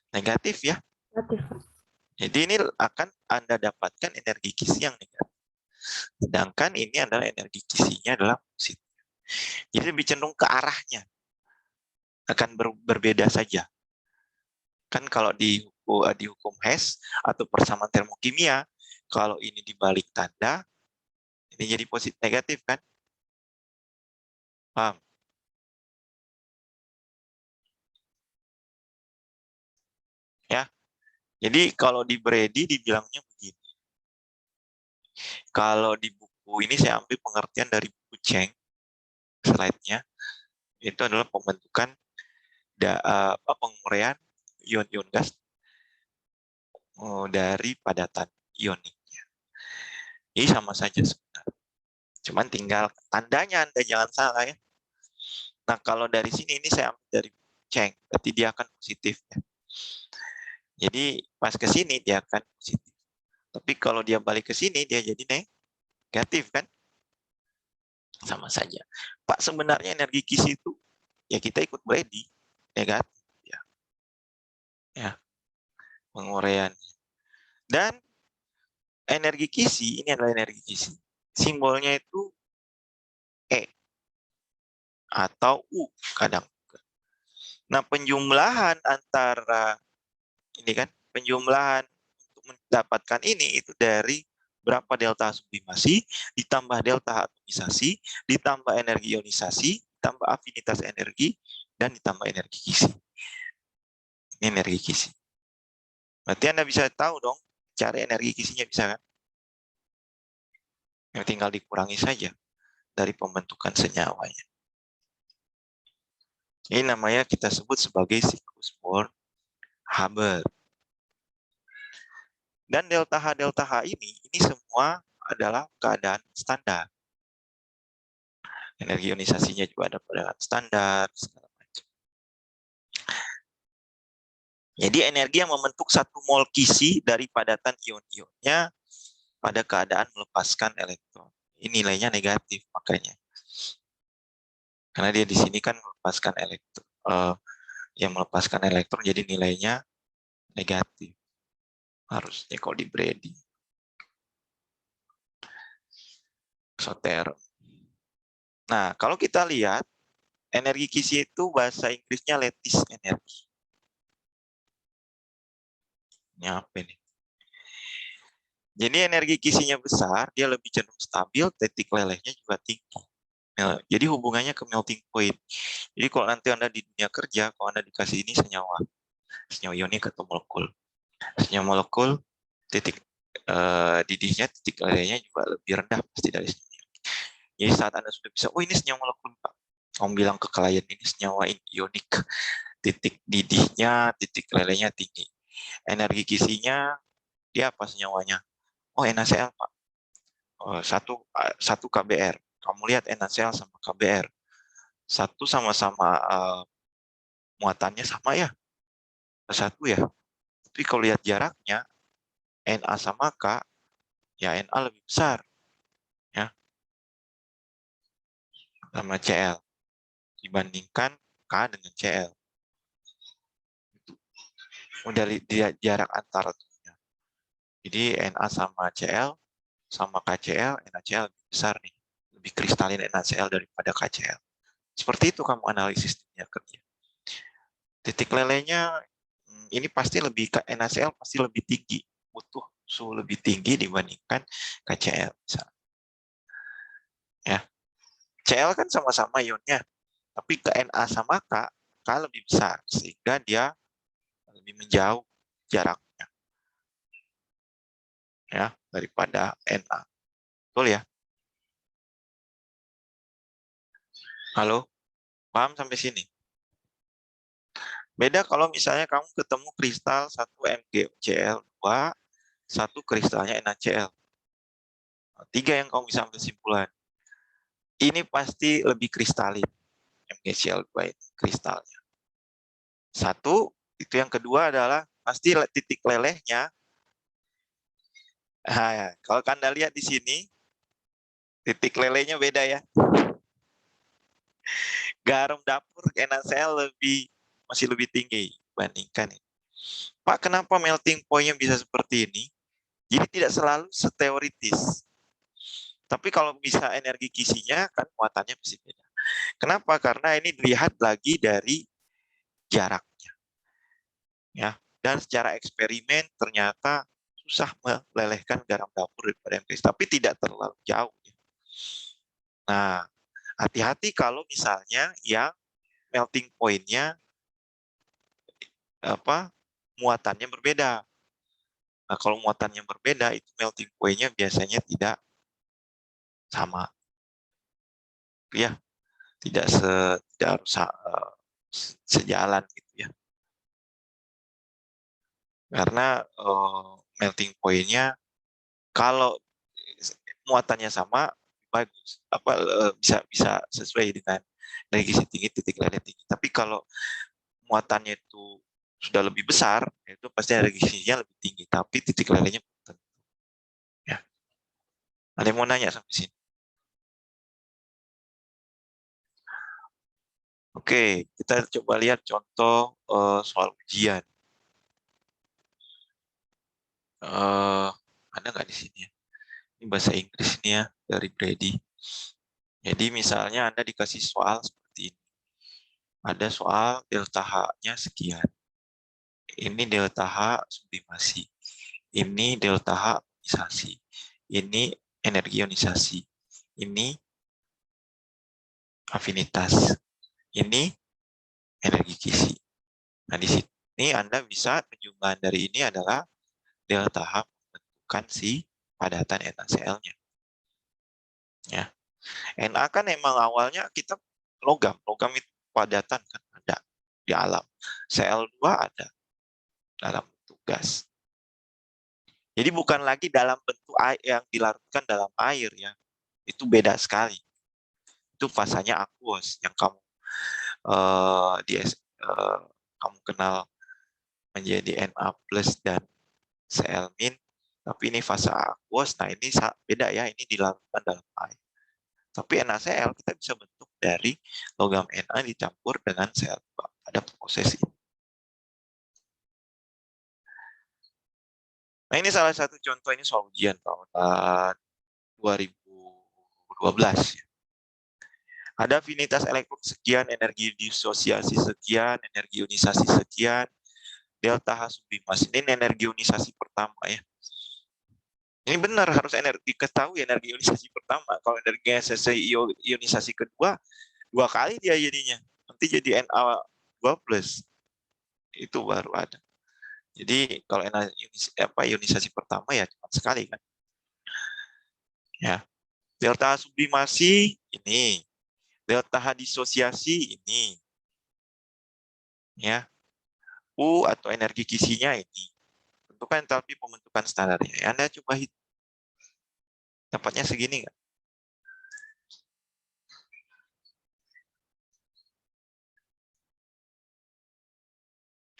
negatif ya. Negatif. Jadi ini akan Anda dapatkan energi kisi yang negatif. Sedangkan ini adalah energi kisinya adalah positif. Jadi lebih cenderung ke arahnya. Akan berbeda saja. Kan kalau di hukum Hess atau persamaan termokimia, kalau ini dibalik tanda, ini jadi positif negatif kan? Paham? Ya. Jadi kalau di Brady dibilangnya begini. Kalau di buku ini saya ambil pengertian dari buku Cheng, slide-nya, itu adalah pembentukan penguraian ion-ion gas dari padatan ioniknya. Ini sama saja sebenarnya. Cuman tinggal tandanya Anda jangan salah ya. Nah, kalau dari sini ini saya ambil dari Cheng, berarti dia akan positif ya. Jadi pas ke sini dia akan positif. Tapi kalau dia balik ke sini dia jadi negatif kan? Sama saja. Pak, sebenarnya energi kisi itu ya kita ikut Brady negatif ya. Ya, penguraian. Dan energi kisi ini adalah energi kisi. Simbolnya itu E atau U kadang. Nah, penjumlahan antara ini kan penjumlahan untuk mendapatkan ini itu dari berapa delta sublimasi ditambah delta atomisasi ditambah energi ionisasi ditambah afinitas energi dan ditambah energi kisi. Ini energi kisi. Berarti Anda bisa tahu dong cari energi kisinya, bisa kan? Yang tinggal dikurangi saja dari pembentukan senyawanya. Ini namanya kita sebut sebagai siklus Born-Haber. Dan delta H ini semua adalah keadaan standar. Energi ionisasinya juga ada keadaan standar, segala macam. Jadi energi yang membentuk 1 mol kisi dari padatan ion-ionnya pada keadaan melepaskan elektron. Ini nilainya negatif makanya. Karena dia di sini kan melepaskan elektron. Yang melepaskan elektron jadi nilainya negatif. Harusnya kalau di Brady. Exotherm. Nah, kalau kita lihat energi kisi itu bahasa Inggrisnya lattice energy. Ini apa ini? Jadi energi kisinya besar, dia lebih cenderung stabil, titik lelehnya juga tinggi. Nah, jadi hubungannya ke melting point. Jadi kalau nanti Anda di dunia kerja, kalau Anda dikasih ini senyawa ionik atau molekul. Senyawa molekul, titik didihnya, titik lelehnya juga lebih rendah pasti dari sini. Jadi saat Anda sudah bisa, oh ini senyawa molekul Pak. Kamu bilang ke klien ini senyawa ionik, titik didihnya, titik lelehnya tinggi. Energi kisinya, dia apa senyawanya? Oh NaCl Pak. Satu KBr. Kamu lihat NaCl sama KBr. Satu sama-sama muatannya sama ya. Satu ya. Tapi kalau lihat jaraknya, Na sama K, ya Na lebih besar. Ya, sama Cl. Dibandingkan K dengan Cl. Udah lihat jarak antara tuhnya. Jadi Na sama Cl, sama KCl, NaCl lebih besar nih. Lebih kristalin NaCl daripada KCl. Seperti itu kamu analisis dunia kerja. Titik lelehnya ini pasti lebih NaCl pasti lebih tinggi, butuh suhu lebih tinggi dibandingkan KCl. Misalnya. Ya, Cl kan sama-sama ionnya, tapi ke Na sama K lebih besar sehingga dia lebih menjauh jaraknya, ya daripada Na. Betul ya? Halo, paham sampai sini? Beda kalau misalnya kamu ketemu kristal 1 MgCl2, satu kristalnya NaCl. 3 yang kamu bisa ambil kesimpulan. Ini pasti lebih kristalin, MgCl2 ini kristalnya. Satu, itu yang kedua adalah pasti titik lelehnya. Nah, kalau Anda lihat di sini, titik lelehnya beda ya. Garam dapur NaCl masih lebih tinggi dibandingkan ini. Pak, kenapa melting point-nya bisa seperti ini? Jadi tidak selalu seteoritis. Tapi kalau bisa energi kisinya, kan muatannya mesti beda. Kenapa? Karena ini dilihat lagi dari jaraknya. Ya, dan secara eksperimen ternyata susah melelehkan garam dapur daripada MPS, tapi tidak terlalu jauh. Nah, hati-hati kalau misalnya yang melting point-nya muatannya berbeda. Nah, kalau muatannya berbeda, itu melting point-nya biasanya tidak sama. Ya, tidak harus sejalan gitu ya. Karena melting point-nya kalau muatannya sama bagus, bisa sesuai dengan energi tinggi, titik leleh tinggi. Tapi kalau muatannya itu sudah lebih besar, itu pasti energinya lebih tinggi, tapi titik lelehnya belum tentu. Ya. Ada yang mau nanya sampai sini? Oke, kita coba lihat contoh soal ujian. Ada nggak di sini ya? Ini bahasa Inggris nih ya, dari Brady. Jadi misalnya Anda dikasih soal seperti ini. Ada soal delta H-nya sekian. Ini delta H sublimasi. Ini delta H ionisasi. Ini energi ionisasi. Ini afinitas. Ini energi kisi. Nah, di sini Anda bisa penjumlahan dari ini adalah delta H menentukan si padatan NaCl-nya. Ya. Na kan emang awalnya kita logam itu padatan kan ada di alam. Cl2 ada dalam bentuk gas. Jadi bukan lagi dalam bentuk air yang dilarutkan dalam air ya. Itu beda sekali. Itu fasanya aqueous yang kamu kamu kenal menjadi Na plus dan Cl min. Tapi ini fase aqueous. Nah ini beda ya. Ini dilarutkan dalam air. Tapi NaCl kita bisa bentuk dari logam Na dicampur dengan Cl2 pada proses ini. Nah ini salah satu contoh, ini soal ujian tahun 2012. Ada afinitas elektron sekian, energi disosiasi sekian, energi ionisasi sekian, delta H sublimasi. Ini energi ionisasi pertama ya. Ini benar harus diketahui energi ionisasi pertama. Kalau energi ionisasi kedua, 2 kali dia jadinya. Nanti jadi Na2+. Itu baru ada. Jadi kalau ionisasi pertama ya cuma sekali kan. Ya. Delta sublimasi ini. Delta H disosiasi ini. Ya. U atau energi kisinya ini. Tentukan entalpi pembentukan standarnya. Anda coba hitung. Dapatnya segini nggak?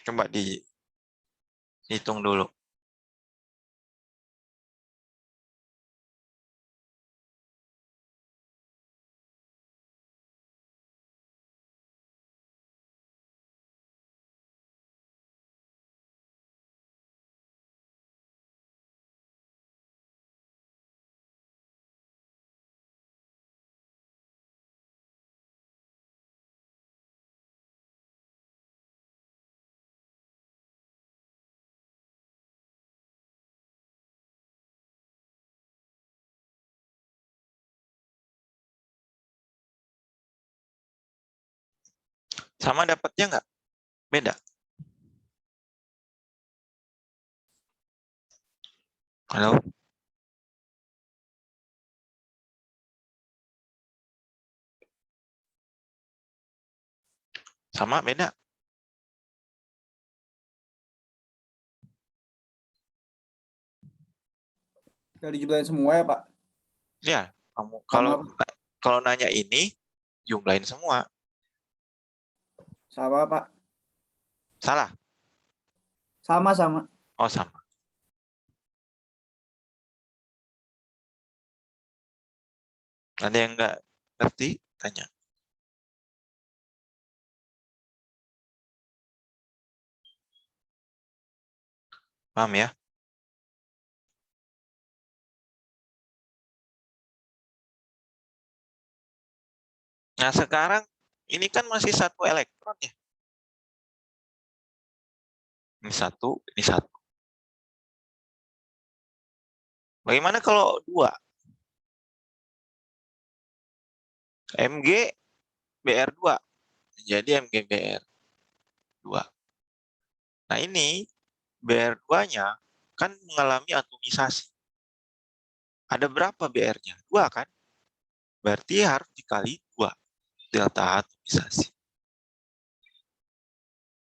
Coba dihitung dulu. Sama dapatnya nggak? Beda. Halo? Sama beda? Dari jumlahin semua ya, Pak? Ya, kamu Sama, kalau nanya ini jumlahin semua. sama Pak. Salah? Sama. Oh, sama. Ada yang nggak ngerti? Tanya. Paham ya? Nah, sekarang ini kan masih satu elektron ya. Ini satu, ini satu. Bagaimana kalau dua? Mg Br2 jadi Mg Br2. Nah, ini Br2-nya kan mengalami atomisasi. Ada berapa Br-nya? 2 kan? Berarti harus dikali 2 delta atomisasi.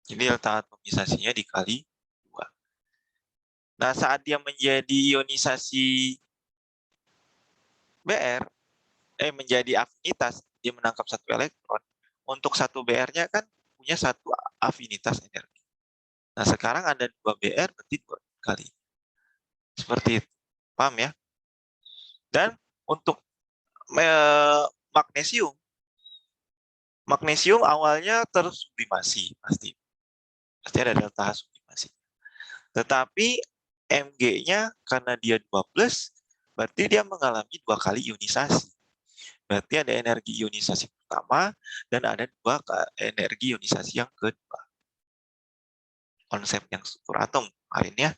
Jadi delta atomisasinya dikali 2. Nah, saat dia menjadi ionisasi Br, menjadi afinitas, dia menangkap satu elektron. Untuk satu Br-nya kan punya satu afinitas energi. Nah, sekarang ada 2 Br, berarti 2 kali. Seperti itu. Paham ya? Dan untuk magnesium, awalnya tersublimasi pasti ada delta sublimasi. Tetapi Mg-nya karena dia 2+, berarti dia mengalami 2 kali ionisasi. Berarti ada energi ionisasi pertama dan ada 2 energi ionisasi yang kedua. Konsep yang struktur atom kemarin ya.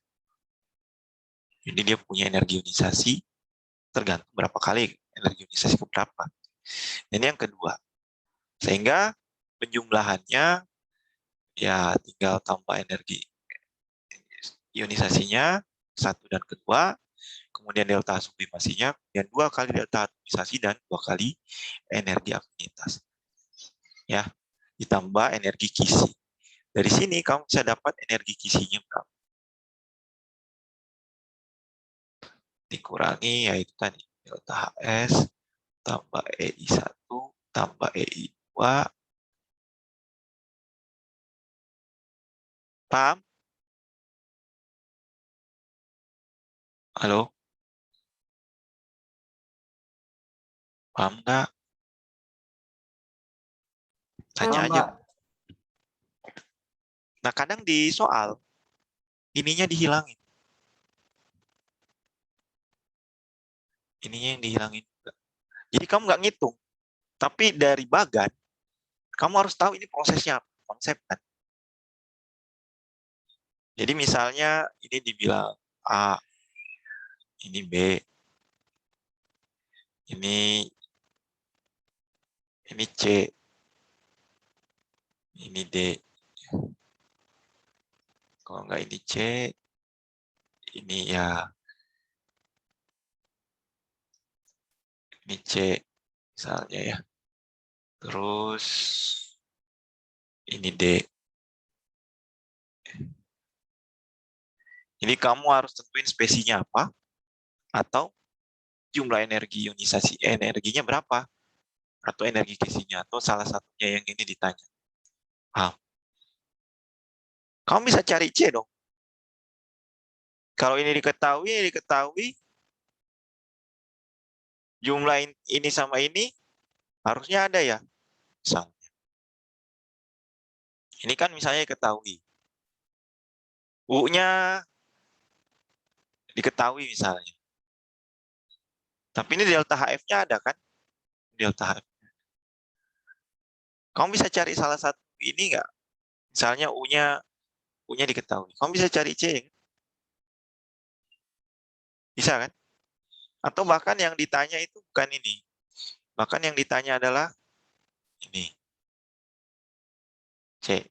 Jadi dia punya energi ionisasi tergantung berapa kali energi ionisasi keberapa. Ini yang kedua. Sehingga penjumlahannya ya tinggal tambah energi ionisasinya satu dan kedua, kemudian delta sublimasinya, kemudian 2 kali delta atomisasi dan 2 kali energi afinitas. Ya, ditambah energi kisi. Dari sini kamu bisa dapat energi kisinya berapa. Dikurangi yaitu tadi delta HS tambah EI1 tambah EI2. Paham? Halo? Paham nggak? Tanya Paham, aja. Pak. Nah, kadang di soal, ininya dihilangin. Ininya yang dihilangin. Jadi kamu nggak ngitung. Tapi dari bagan, kamu harus tahu ini prosesnya apa, konsep kan. Jadi misalnya ini dibilang A, ini B, ini C, ini D. Kalau nggak ini C, ini ya, ini C misalnya ya. Terus ini D. Jadi kamu harus tentuin spesinya apa, atau jumlah energi ionisasi, energinya berapa, atau energi kisinya, atau salah satunya yang ini ditanya. Paham? Kamu bisa cari C dong. Kalau ini diketahui, jumlah ini sama ini harusnya ada ya. Misalnya. Ini kan misalnya diketahui. U-nya diketahui misalnya. Tapi ini delta HF-nya ada kan? Delta HF. Kamu bisa cari salah satu ini nggak? Misalnya U-nya diketahui. Kamu bisa cari C, kan? Bisa kan? Atau bahkan yang ditanya itu bukan ini. Bahkan yang ditanya adalah ini. C.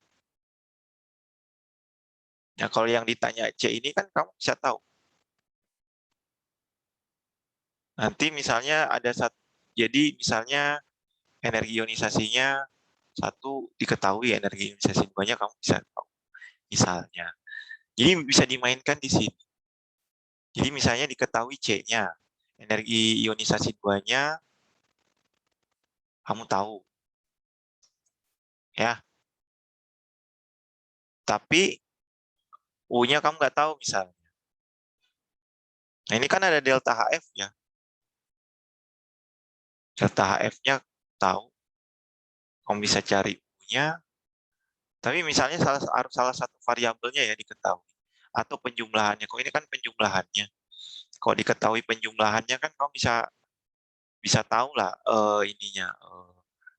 Nah, kalau yang ditanya C ini kan kamu bisa tahu. Nanti misalnya ada satu, jadi misalnya energi ionisasinya satu diketahui, energi ionisasi duanya kamu bisa tahu. Misalnya. Jadi bisa dimainkan di sini. Jadi misalnya diketahui C-nya, energi ionisasi duanya kamu tahu. Ya. Tapi U-nya kamu nggak tahu misalnya. Nah, ini kan ada delta HF ya. Delta HF-nya tahu. Kamu bisa cari U-nya. Tapi misalnya harus salah satu variabelnya ya diketahui. Atau penjumlahannya. Kok ini kan penjumlahannya. Kalau diketahui penjumlahannya kan kamu bisa tahu lah ininya.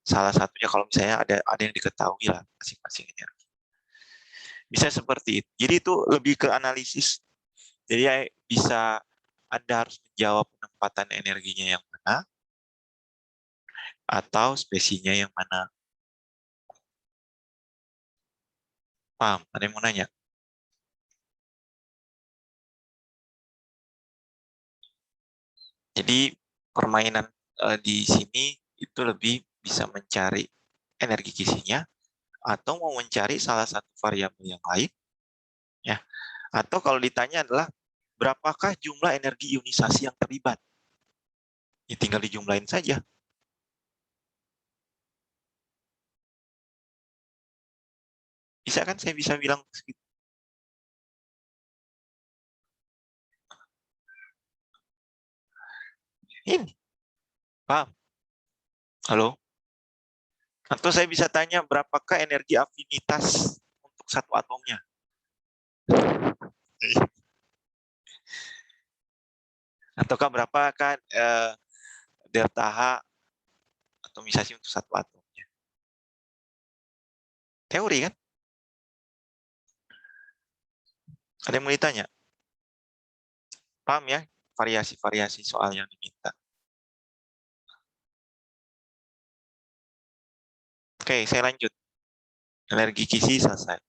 Salah satunya kalau misalnya ada yang diketahui lah masing-masing energi. Bisa seperti itu. Jadi itu lebih ke analisis. Jadi bisa Anda harus menjawab penempatan energinya yang mana atau spesinya yang mana. Paham? Ada yang mau nanya? Jadi permainan di sini itu lebih bisa mencari energi kisinya atau mau mencari salah satu variabel yang lain, ya. Atau kalau ditanya adalah berapakah jumlah energi ionisasi yang terlibat? Ya, tinggal dijumlahin saja. Bisa kan saya bisa bilang segitu. Ini, paham? Halo? Atau saya bisa tanya berapakah energi afinitas untuk satu atomnya? Ataukah berapa kan delta H atomisasi untuk satu atomnya? Teori kan? Ada yang mau ditanya? Paham ya variasi-variasi soal yang diminta? Oke, saya lanjut. Energi kisi selesai.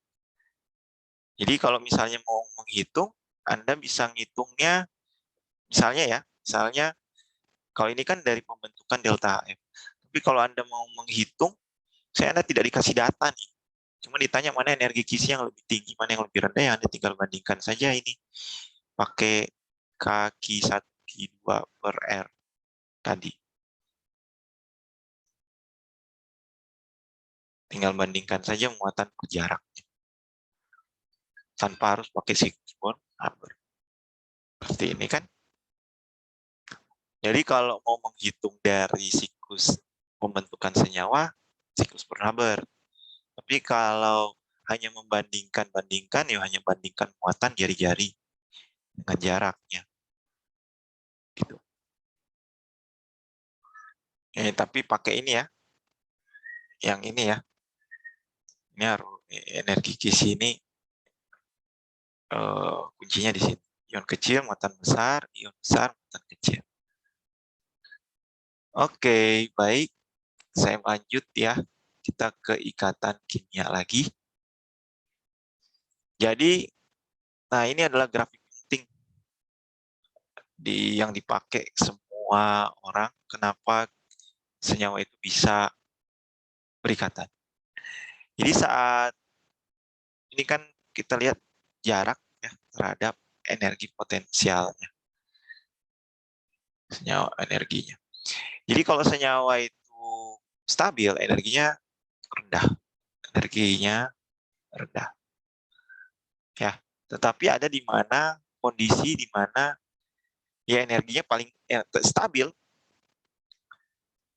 Jadi kalau misalnya mau menghitung, Anda bisa ngitungnya, misalnya kalau ini kan dari pembentukan delta HF. Tapi kalau Anda mau menghitung, Anda tidak dikasih data nih. Cuma ditanya mana energi kisi yang lebih tinggi, mana yang lebih rendah, ya Anda tinggal bandingkan saja ini. Pakai K1, Q2 per R tadi. Tinggal bandingkan saja muatan per jaraknya. Tanpa harus pakai siklus Born-Haber. Seperti ini kan. Jadi kalau mau menghitung dari siklus pembentukan senyawa, siklus Born-Haber. Tapi kalau hanya membandingkan, ya hanya bandingkan muatan jari-jari dengan jaraknya. Gitu. Tapi pakai ini ya. Yang ini ya. Ini harus energi kisi ini kuncinya di sini. Ion kecil, muatan besar, ion besar, muatan kecil. Oke, baik. Saya lanjut ya. Kita ke ikatan kimia lagi. Jadi, nah ini adalah grafik penting yang dipakai semua orang. Kenapa senyawa itu bisa berikatan? Jadi saat ini kan kita lihat jarak ya terhadap energi potensialnya, senyawa energinya. Jadi kalau senyawa itu stabil, energinya rendah. Ya, tetapi ada di mana kondisi di mana ya energinya paling stabil,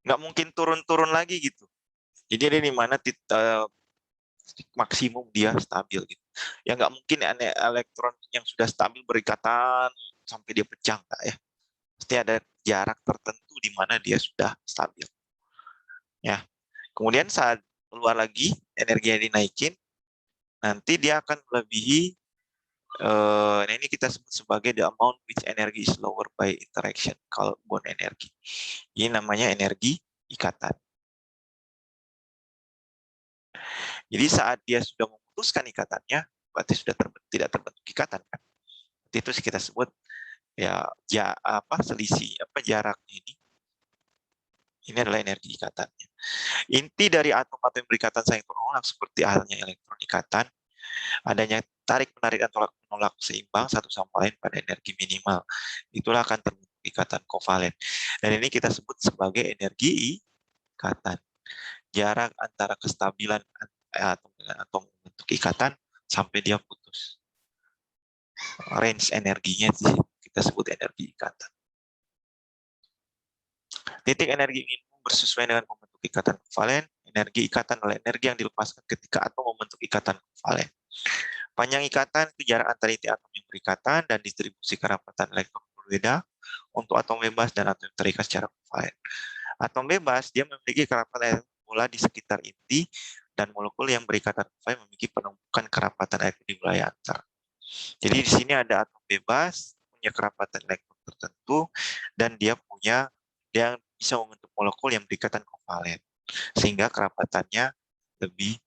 nggak mungkin turun-turun lagi gitu. Jadi ada di mana maksimum dia stabil gitu. Ya nggak mungkin elektron yang sudah stabil berikatan sampai dia pecah, nggak ya. Pasti ada jarak tertentu di mana dia sudah stabil. Ya. Kemudian saat keluar lagi energinya dinaikin, nanti dia akan melebihi nah ini kita sebut sebagai the amount which energy is lower by interaction, kalau bond energy. Ini namanya energi ikatan. Jadi saat dia sudah memutuskan ikatannya, berarti sudah tidak terbentuk ikatan kan. Itu kita sebut ya selisih jaraknya ini. Ini adalah energi ikatannya. Inti dari atom-atom yang berikatan saling tolak seperti halnya elektron ikatan, adanya tarik-menarik atau tolak-menolak seimbang satu sama lain pada energi minimal. Itulah akan terbentuk ikatan kovalen. Dan ini kita sebut sebagai energi ikatan. Jarak antara kestabilan atom dengan atom membentuk ikatan sampai dia putus. Range energinya kita sebut energi ikatan. Titik energi minimum bersesuaian dengan pembentuk ikatan kovalen. Energi ikatan adalah energi yang dilepaskan ketika atom membentuk ikatan kovalen. Panjang ikatan itu jarak antara inti atom yang berikatan dan distribusi kerapatan elektron berbeda untuk atom bebas dan atom yang terikat secara kovalen. Atom bebas dia memiliki kerapatan elektron pula di sekitar inti, dan molekul yang berikatan kovalen memiliki penumpukan kerapatan elektron di wilayah antar. Jadi di sini ada atom bebas punya kerapatan elektron tertentu dan dia bisa membentuk molekul yang berikatan kovalen sehingga kerapatannya lebih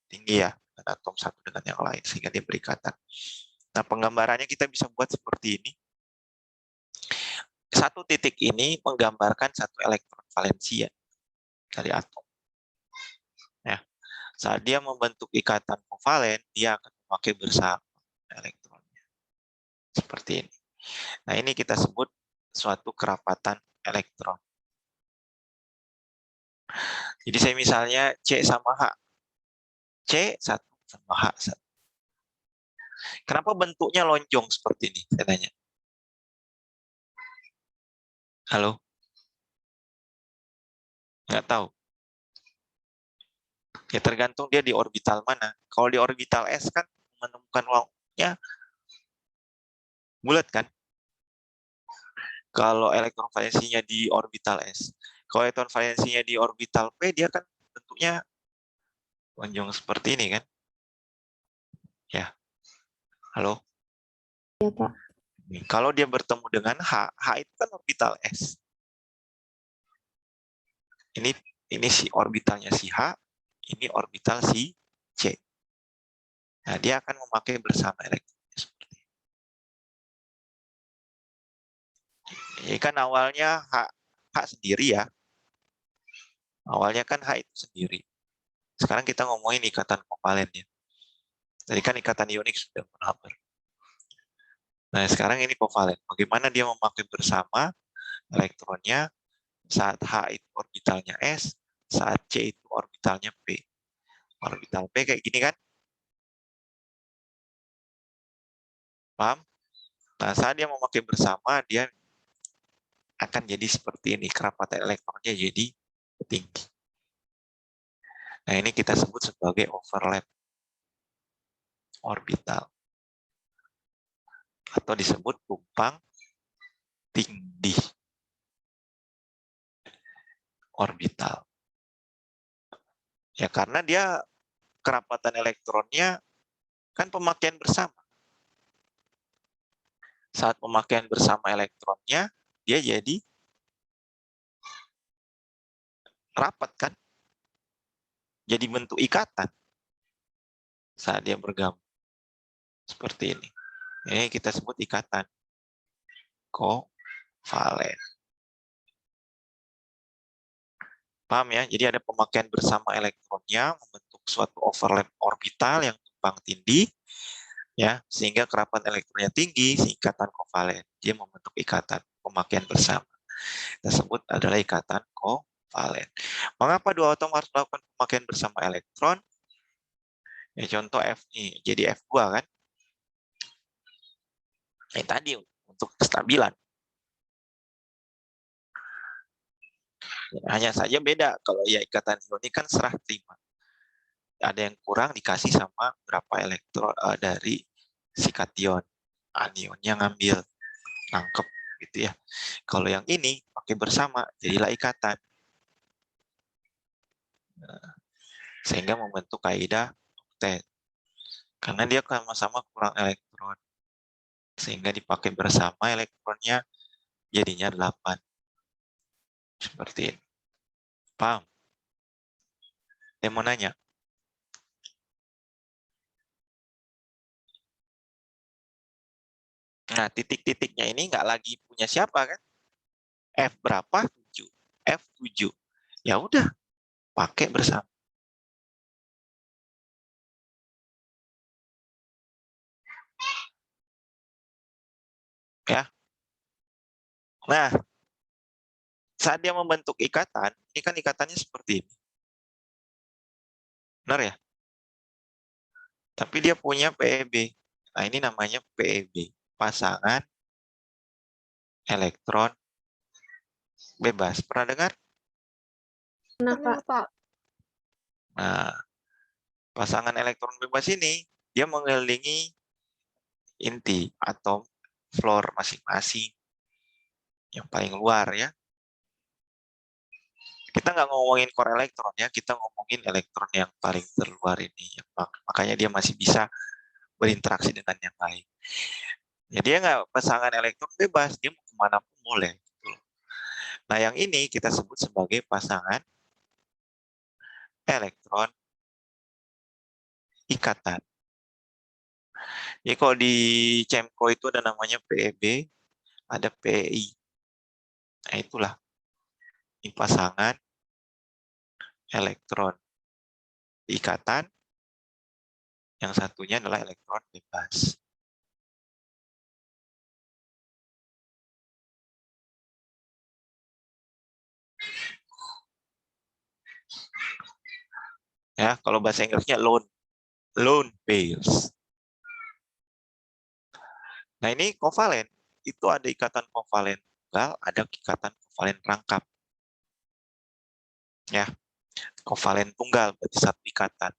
tinggi ya dengan atom satu dengan yang lain sehingga dia berikatan. Nah, penggambarannya kita bisa buat seperti ini. Satu titik ini menggambarkan satu elektron valensi ya dari atom. Ya. Saat dia membentuk ikatan kovalen, dia akan memakai bersama elektronnya. Seperti ini. Nah, ini kita sebut suatu kerapatan elektron. Jadi saya misalnya C sama H. C1 sama H1. Kenapa bentuknya lonjong seperti ini? Saya tanya. Halo? Nggak tahu. Ya tergantung dia di orbital mana. Kalau di orbital S kan menemukan uangnya bulat kan? Kalau elektron valensinya di orbital S. Kalau elektron valensinya di orbital P, dia kan bentuknya lonjong seperti ini kan? Ya, halo. Ya, Pak. Kalau dia bertemu dengan H itu kan orbital S. Ini si orbitalnya si H, ini orbital si C. Nah, dia akan memakai bersama elektronnya seperti ini. Ini kan awalnya H sendiri ya. Awalnya kan H itu sendiri. Sekarang kita ngomongin ikatan kovalen ya. Tadi kan ikatan ionik sudah berhabar. Nah, sekarang ini kovalen. Bagaimana dia memakai bersama elektronnya saat H itu orbitalnya S, saat C itu orbitalnya P. Orbital P kayak gini kan? Paham? Nah, saat dia memakai bersama, dia akan jadi seperti ini. Kerapatan elektronnya jadi tinggi. Nah, ini kita sebut sebagai overlap orbital. Atau disebut tumpang tindih orbital. Ya, karena dia kerapatan elektronnya kan pemakaian bersama. Saat pemakaian bersama elektronnya, dia jadi rapat kan? Jadi bentuk ikatan saat dia bergabung. Seperti ini. Ini kita sebut ikatan kovalen. Paham ya? Jadi ada pemakaian bersama elektronnya membentuk suatu overlap orbital yang tumpang tindih, ya, sehingga kerapatan elektronnya tinggi, ikatan kovalen. Dia membentuk ikatan pemakaian bersama. Kita sebut adalah ikatan kovalen. Mengapa dua atom harus melakukan pemakaian bersama elektron? Ya, contoh F nih, jadi F2 kan? Tadi untuk kestabilan. Hanya saja beda, kalau ya ikatan ionik kan serah terima. Ada yang kurang dikasih sama berapa elektron dari si kation. Anionnya ngambil, nangkep gitu ya. Kalau yang ini pakai bersama, jadilah ikatan. Sehingga membentuk kaidah oktet. Karena dia sama-sama kurang elektron. Sehingga dipakai bersama elektronnya jadinya 8. Seperti ini. Paham? Saya mau nanya. Nah, titik-titiknya ini nggak lagi punya siapa kan? F berapa? 7. F7. Ya udah, pakai bersama. Ya. Nah, saat dia membentuk ikatan, ini kan ikatannya seperti ini. Benar ya? Tapi dia punya PEB. Nah, ini namanya PEB. Pasangan elektron bebas. Pernah dengar? Kenapa, Pak? Nah, pasangan elektron bebas ini, dia mengelilingi inti atom floor masing-masing. Yang paling luar ya. Kita nggak ngomongin core elektron ya, kita ngomongin elektron yang paling terluar ini. Makanya dia masih bisa berinteraksi dengan yang lain. Ya, dia nggak pasangan elektron bebas, dia mau kemana pun boleh. Nah, yang ini kita sebut sebagai pasangan elektron ikatan. Jadi kalau di CEMCO itu ada namanya PEB, ada PEI. Nah, itulah ini pasangan elektron ikatan, yang satunya adalah elektron bebas. Ya, kalau bahasa Inggrisnya lone pairs. Nah, ini kovalen. Itu ada ikatan kovalen tunggal, ada ikatan kovalen rangkap. Ya, kovalen tunggal berarti satu ikatan.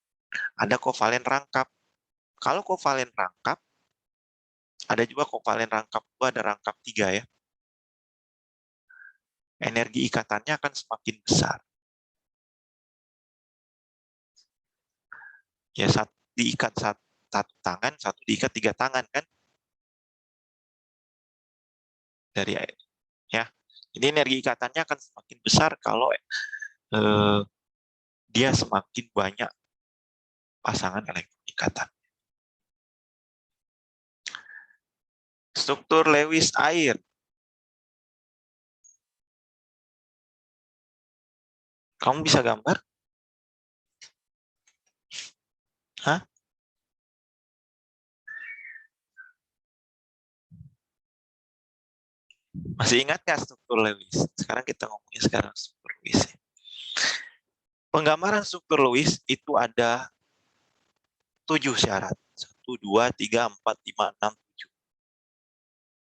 Ada kovalen rangkap. Kalau kovalen rangkap, ada juga kovalen rangkap 2, ada rangkap 3 ya. energi ikatannya akan semakin besar. Ya, satu diikat satu tangan, satu diikat 3 tangan kan? Dari ya. Jadi energi ikatannya akan semakin besar kalau dia semakin banyak pasangan elektron ikatan. Struktur Lewis air. Kamu bisa gambar? Hah? Masih ingat nggak struktur Lewis? Sekarang kita ngomongin struktur Lewis. Penggambaran struktur Lewis itu ada 7 syarat. 1, 2, 3, 4, 5, 6,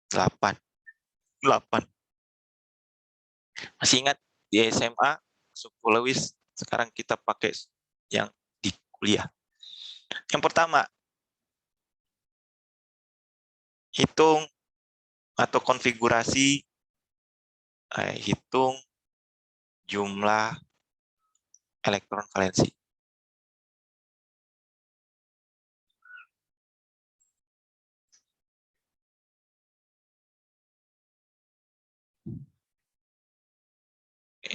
7. 8. Masih ingat di SMA struktur Lewis? Sekarang kita pakai yang di kuliah. Yang pertama, hitung atau konfigurasi, hitung jumlah elektron valensi.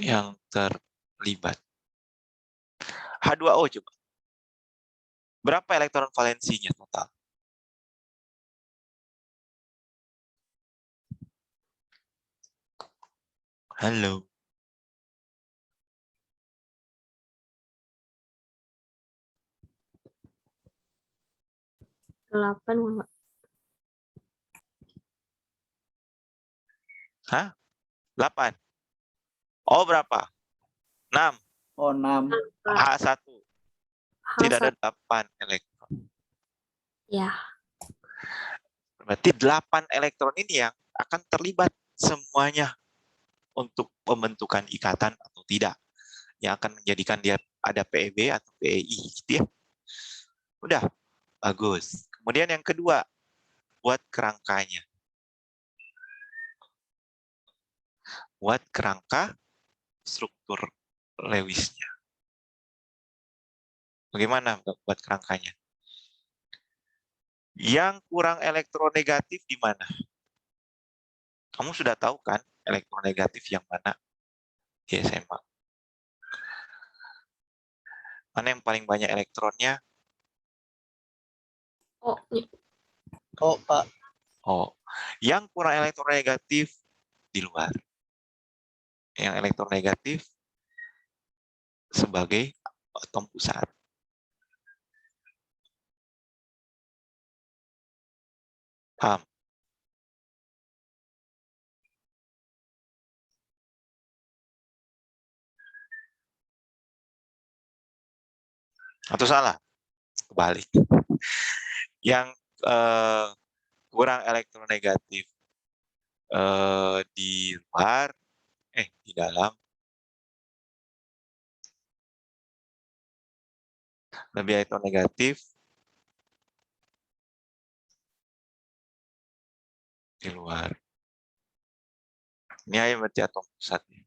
Yang terlibat. H2O coba. Berapa elektron valensinya total? Halo. Delapan, Pak. Hah? 8. Oh, berapa? 6. Oh, 6. H1. Tidak ada 8 elektron. Ya. Berarti 8 elektron ini yang akan terlibat semuanya untuk pembentukan ikatan atau tidak. Yang akan menjadikan dia ada PEB atau PEI. Gitu ya. Udah. Bagus. Kemudian yang kedua, buat kerangkanya. Buat kerangka struktur Lewisnya. Bagaimana buat kerangkanya? Yang kurang elektronegatif di mana? Kamu sudah tahu kan elektronegatif yang mana di SMA? Mana yang paling banyak elektronnya? Oh, Oh, Pak. Oh, yang kurang elektronegatif di luar. Yang elektronegatif sebagai atom pusat. Paham? Atau salah? Kebalik. Yang kurang elektronegatif di luar, di dalam, lebih elektronegatif di luar. Ini aja berarti atom pusatnya.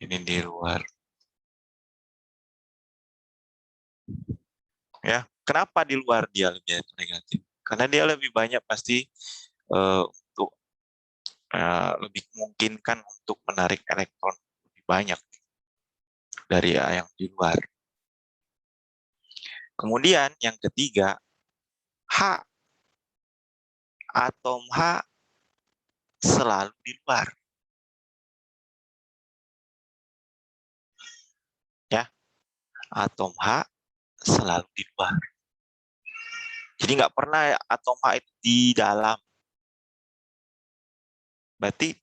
Ini di luar. Ya, kenapa di luar dia lebih elektronegatif? Karena dia lebih banyak pasti untuk lebih memungkinkan untuk menarik elektron lebih banyak dari yang di luar. Kemudian yang ketiga, H. Atom H selalu di luar. Ya, atom H selalu di luar. Jadi nggak pernah atom H itu di dalam. Berarti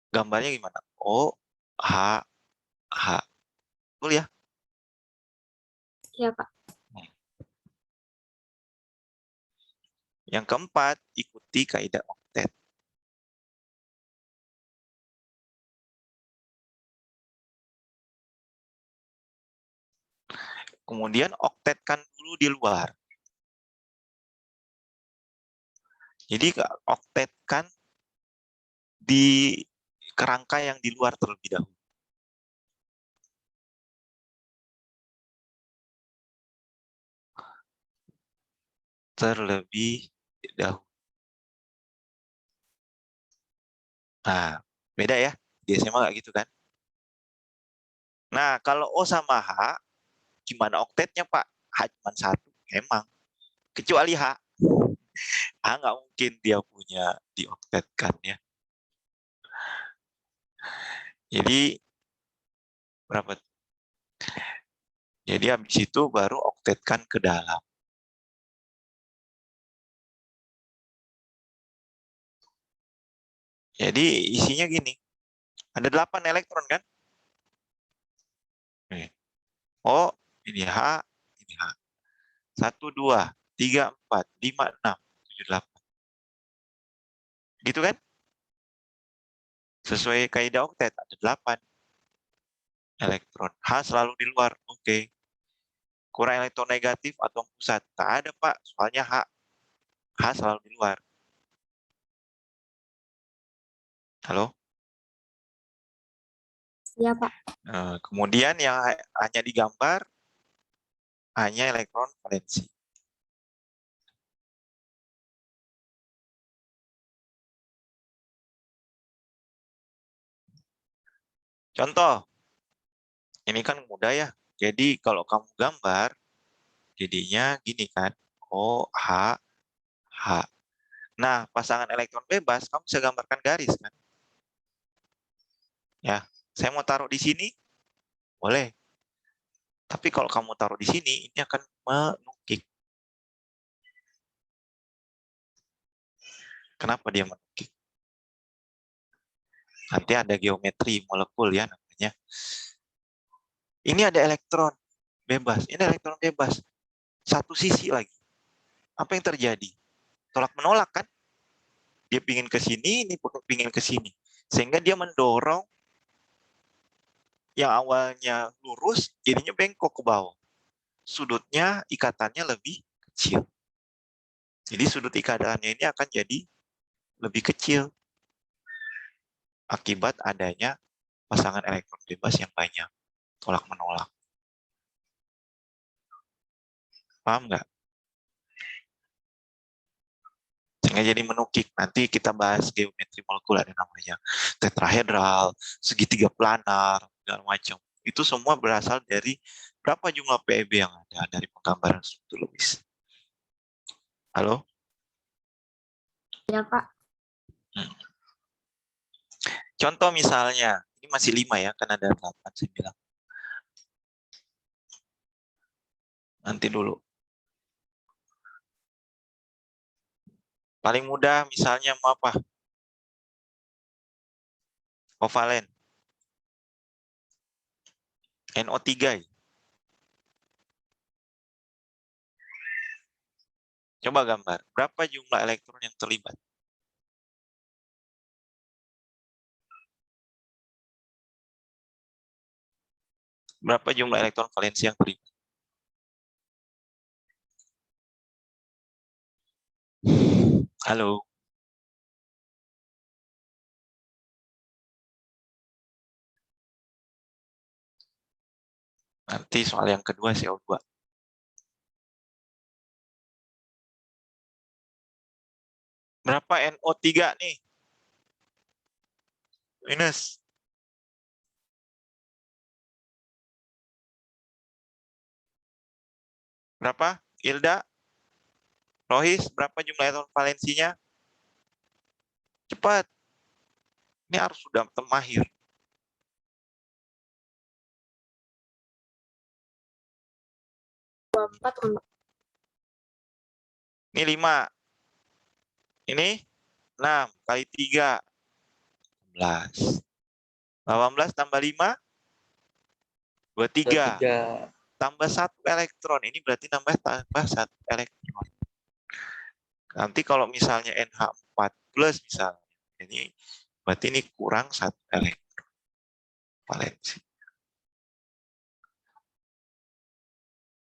gambarnya gimana? O, H, H. Betul ya? iya, Pak. Yang keempat, ikuti kaidah oktet. Kemudian oktetkan dulu di luar. Jadi oktetkan di kerangka yang di luar terlebih dahulu. Terlebih dahulu. Nah, beda ya. Di SMA nggak gitu kan? Nah, kalau O sama H, gimana oktetnya, Pak? H cuma satu, emang. Kecuali H. H nggak mungkin dia punya dioktetkan ya. Jadi, berapa? Jadi habis itu baru oktetkan ke dalam. Jadi isinya gini. Ada 8 elektron kan? Oh, ini H, ini H. 1, 2, 3, 4, 5, 6, 7, 8. Gitu kan? Sesuai kaidah oktet ada 8 elektron. H selalu di luar. Oke. Kurang elektronegatif atau pusat. Tak ada, Pak. Soalnya H. H selalu di luar. Halo? Iya, Pak. Kemudian yang hanya digambar hanya elektron valensi. Contoh, ini kan mudah ya. Jadi kalau kamu gambar, jadinya gini kan. O, H, H. Nah, pasangan elektron bebas, kamu bisa gambarkan garis kan. Ya, saya mau taruh di sini, boleh. Tapi kalau kamu taruh di sini, ini akan menukik. Kenapa dia menukik? Nanti ada geometri molekul ya namanya. Ini ada elektron bebas. Ini elektron bebas. Satu sisi lagi. Apa yang terjadi? Tolak menolak kan? Dia pingin ke sini, ini pingin ke sini. Sehingga dia mendorong yang awalnya lurus, jadinya bengkok ke bawah. Sudutnya, ikatannya lebih kecil. Jadi sudut ikatannya ini akan jadi lebih kecil akibat adanya pasangan elektron bebas yang banyak. Tolak menolak. Paham nggak? Sehingga jadi menukik. Nanti kita bahas geometri molekul ada namanya tetrahedral, segitiga planar, segala macam. Itu semua berasal dari berapa jumlah PEB yang ada dari penggambaran struktur Lewis. Halo? Iya, Pak. Contoh misalnya, ini masih 5 ya, kan ada 8 saya bilang. Nanti dulu. Paling mudah misalnya mau apa? Kovalen. NO3. Coba gambar. Berapa jumlah elektron yang terlibat? Berapa jumlah elektron valensi yang terlibat? Halo. Nanti soal yang kedua CO2. Berapa NO3 nih? Minus. Berapa? Ilda? Rohis, berapa jumlah elektron valensinya? Cepat. Ini harus sudah mahir. Empat, Ini 5. Ini 6 kali 3. 18. 18 tambah 5? 23. 3. Tambah 1 elektron. Ini berarti tambah 1 elektron. Nanti kalau misalnya NH4 plus misalnya. Ini berarti ini kurang 1 elektron. Valensi.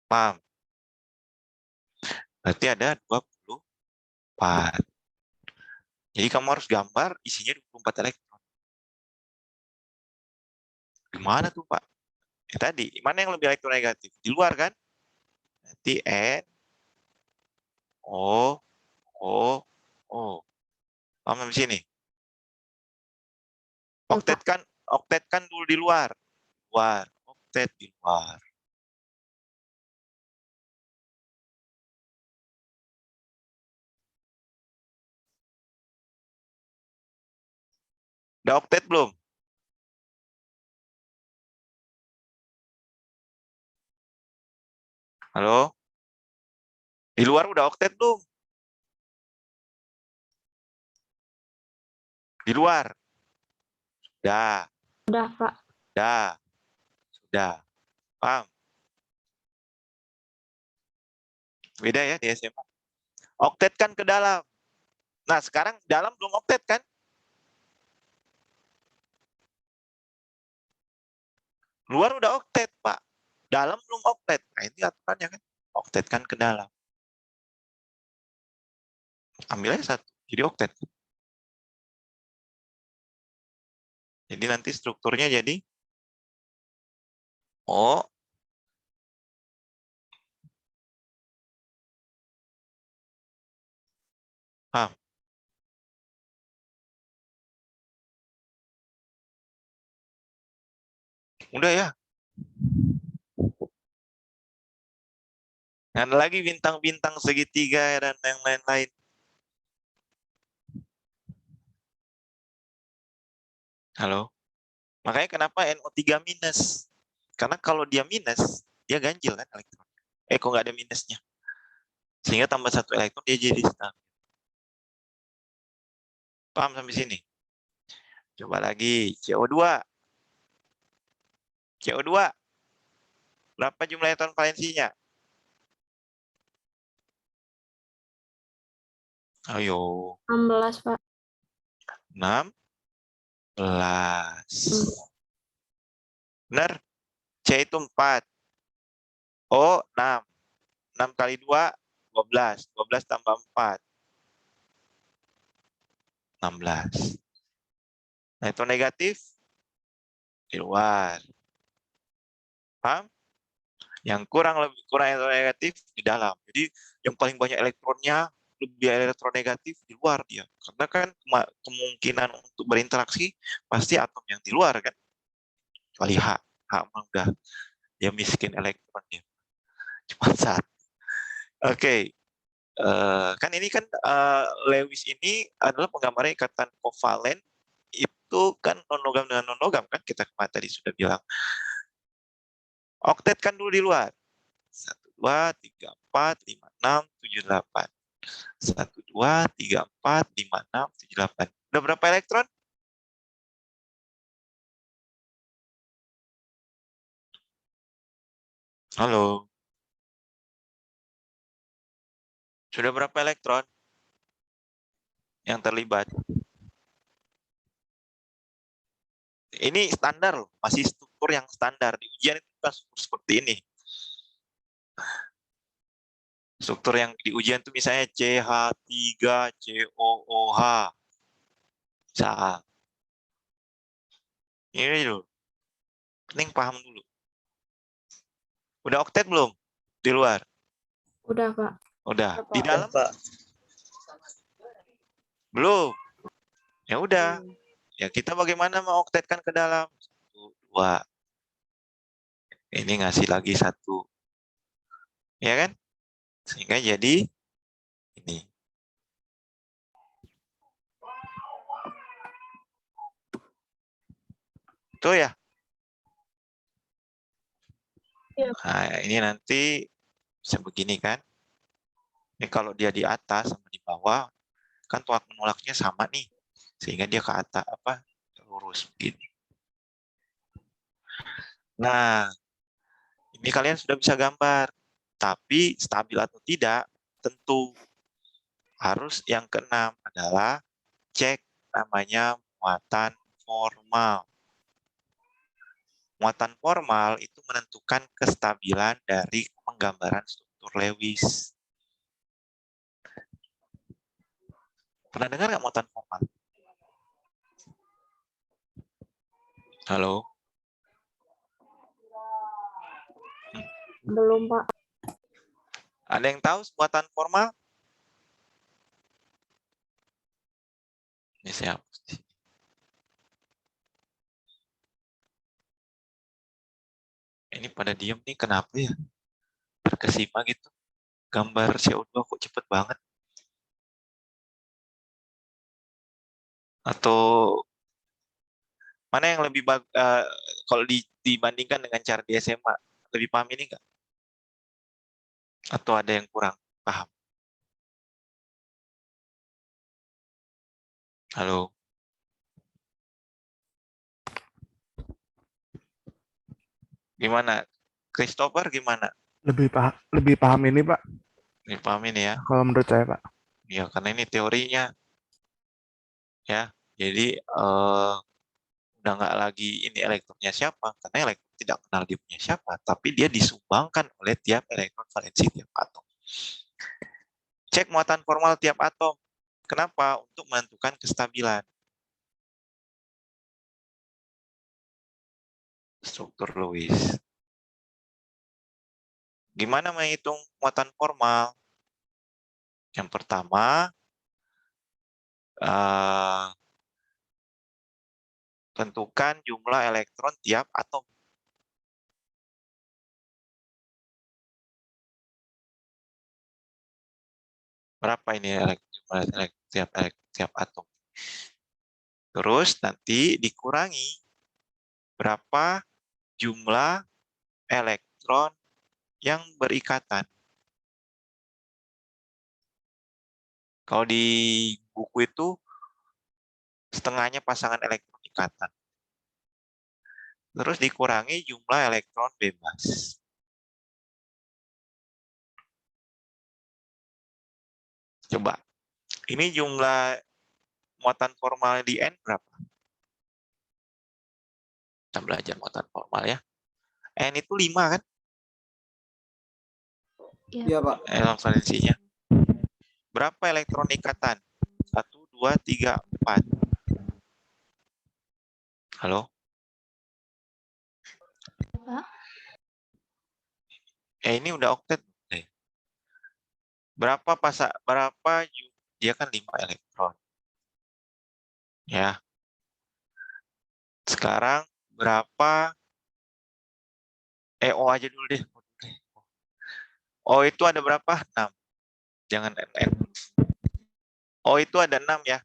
Paham? Berarti ada 24. Jadi kamu harus gambar isinya 24 elektron. Gimana tuh, Pak? Tadi, mana yang lebih elektronegatif? Di luar kan? Nanti N, O, O, O. Paham di sini? Oktet kan dulu di luar. Luar. Oktet di luar. Udah oktet belum? Halo? Di luar udah oktet belum? Di luar? Sudah. Udah, Pak. Sudah. Paham? Beda ya di SMA. Oktet kan ke dalam. Nah, sekarang dalam belum oktet kan? Luar udah oktet, Pak. Dalam belum oktet. Nah, ini aturannya kan. Oktet kan ke dalam. Ambil aja satu. Jadi oktet. Jadi nanti strukturnya jadi O, paham? Udah ya. Dan lagi bintang-bintang segitiga dan yang lain-lain. Halo? Makanya kenapa NO3 minus? Karena kalau dia minus, dia ganjil kan elektron. Kok nggak ada minusnya. Sehingga tambah satu elektron, dia jadi stabil. Paham sampai sini? Coba lagi, CO2. CO2. Berapa jumlah elektron valensinya? Ayo. 16, Pak. 16. Benar? C itu 4. O 6. 6 kali 2, 12. 12 tambah 4. 16. Nah, itu negatif di luar. Paham? Yang lebih kurang elektron negatif di dalam. Jadi yang paling banyak elektronnya lebih elektronegatif di luar dia. Karena kan kemungkinan untuk berinteraksi pasti atom yang di luar kan. Kecuali H. H mah udah dia miskin elektron dia. Cuma satu. Oke. Kan ini kan Lewis ini adalah penggambaran ikatan kovalen itu kan non-logam dengan non-logam kan kita kemarin tadi sudah bilang. Oktet kan dulu di luar. 1, 2, 3, 4, 5, 6, 7, 8. 1, 2, 3, 4, 5, 6, 7, 8. Udah berapa elektron? Halo. Sudah berapa elektron yang terlibat? Ini standar loh, masih struktur yang standar. Di ujian itu bukan struktur seperti ini. Struktur yang di ujian itu misalnya CH3, COOH. Misal. Ini dulu. Penting paham dulu. Udah oktet belum? Di luar? Udah, Pak. Udah. Udah, Di Pak. dalam? Pak. Belum. Ya udah. Ya kita bagaimana mengoktetkan ke dalam? 1, 2. Ini ngasih lagi 1. Ya kan? Sehingga jadi ini. Itu ya. Iya. Nah, ini nanti bisa begini kan. Ini kalau dia di atas sama di bawah, kan tolak menolaknya sama nih. Sehingga dia ke atas, lurus begini. Nah, ini kalian sudah bisa gambar. Tapi stabil atau tidak, tentu harus yang keenam adalah cek namanya muatan formal. Muatan formal itu menentukan kestabilan dari penggambaran struktur Lewis. Pernah dengar nggak muatan formal? Halo? Belum, Pak. Ada yang tahu muatan formal? Ini saya hapus. Ini pada diem nih, kenapa ya? Terkesima gitu. Gambar CO2 kok cepet banget. Atau mana yang lebih bagus kalau dibandingkan dengan cara di SMA? Lebih paham ini nggak? Atau ada yang kurang paham? Halo? Gimana? Christopher gimana? Lebih paham ini, Pak, Lebih paham ini ya? kalau menurut saya, Pak. Ya, karena ini teorinya ya. Jadi udah nggak lagi ini elektronnya siapa, karena elektron tidak kenal dia punya siapa, tapi dia disumbangkan oleh tiap elektron valensi tiap atom. Cek muatan formal tiap atom. Kenapa? Untuk menentukan kestabilan. Struktur Lewis. Gimana menghitung muatan formal? Yang pertama, tentukan jumlah elektron tiap atom. Berapa ini jumlah tiap atom? Terus nanti dikurangi berapa jumlah elektron yang berikatan. Kalau di buku itu setengahnya pasangan elektron ikatan. Terus dikurangi jumlah elektron bebas. Coba, ini jumlah muatan formal di N berapa? Kita belajar muatan formal ya. N itu 5 kan? Iya, Pak. Elektron valensinya. Berapa elektron ikatan? 1, 2, 3, 4. Halo? Pak. Ini udah oktet. Berapa dia kan 5 elektron. Ya. Sekarang berapa O aja dulu deh. O itu ada berapa? 6. Jangan NN. O itu ada 6 ya.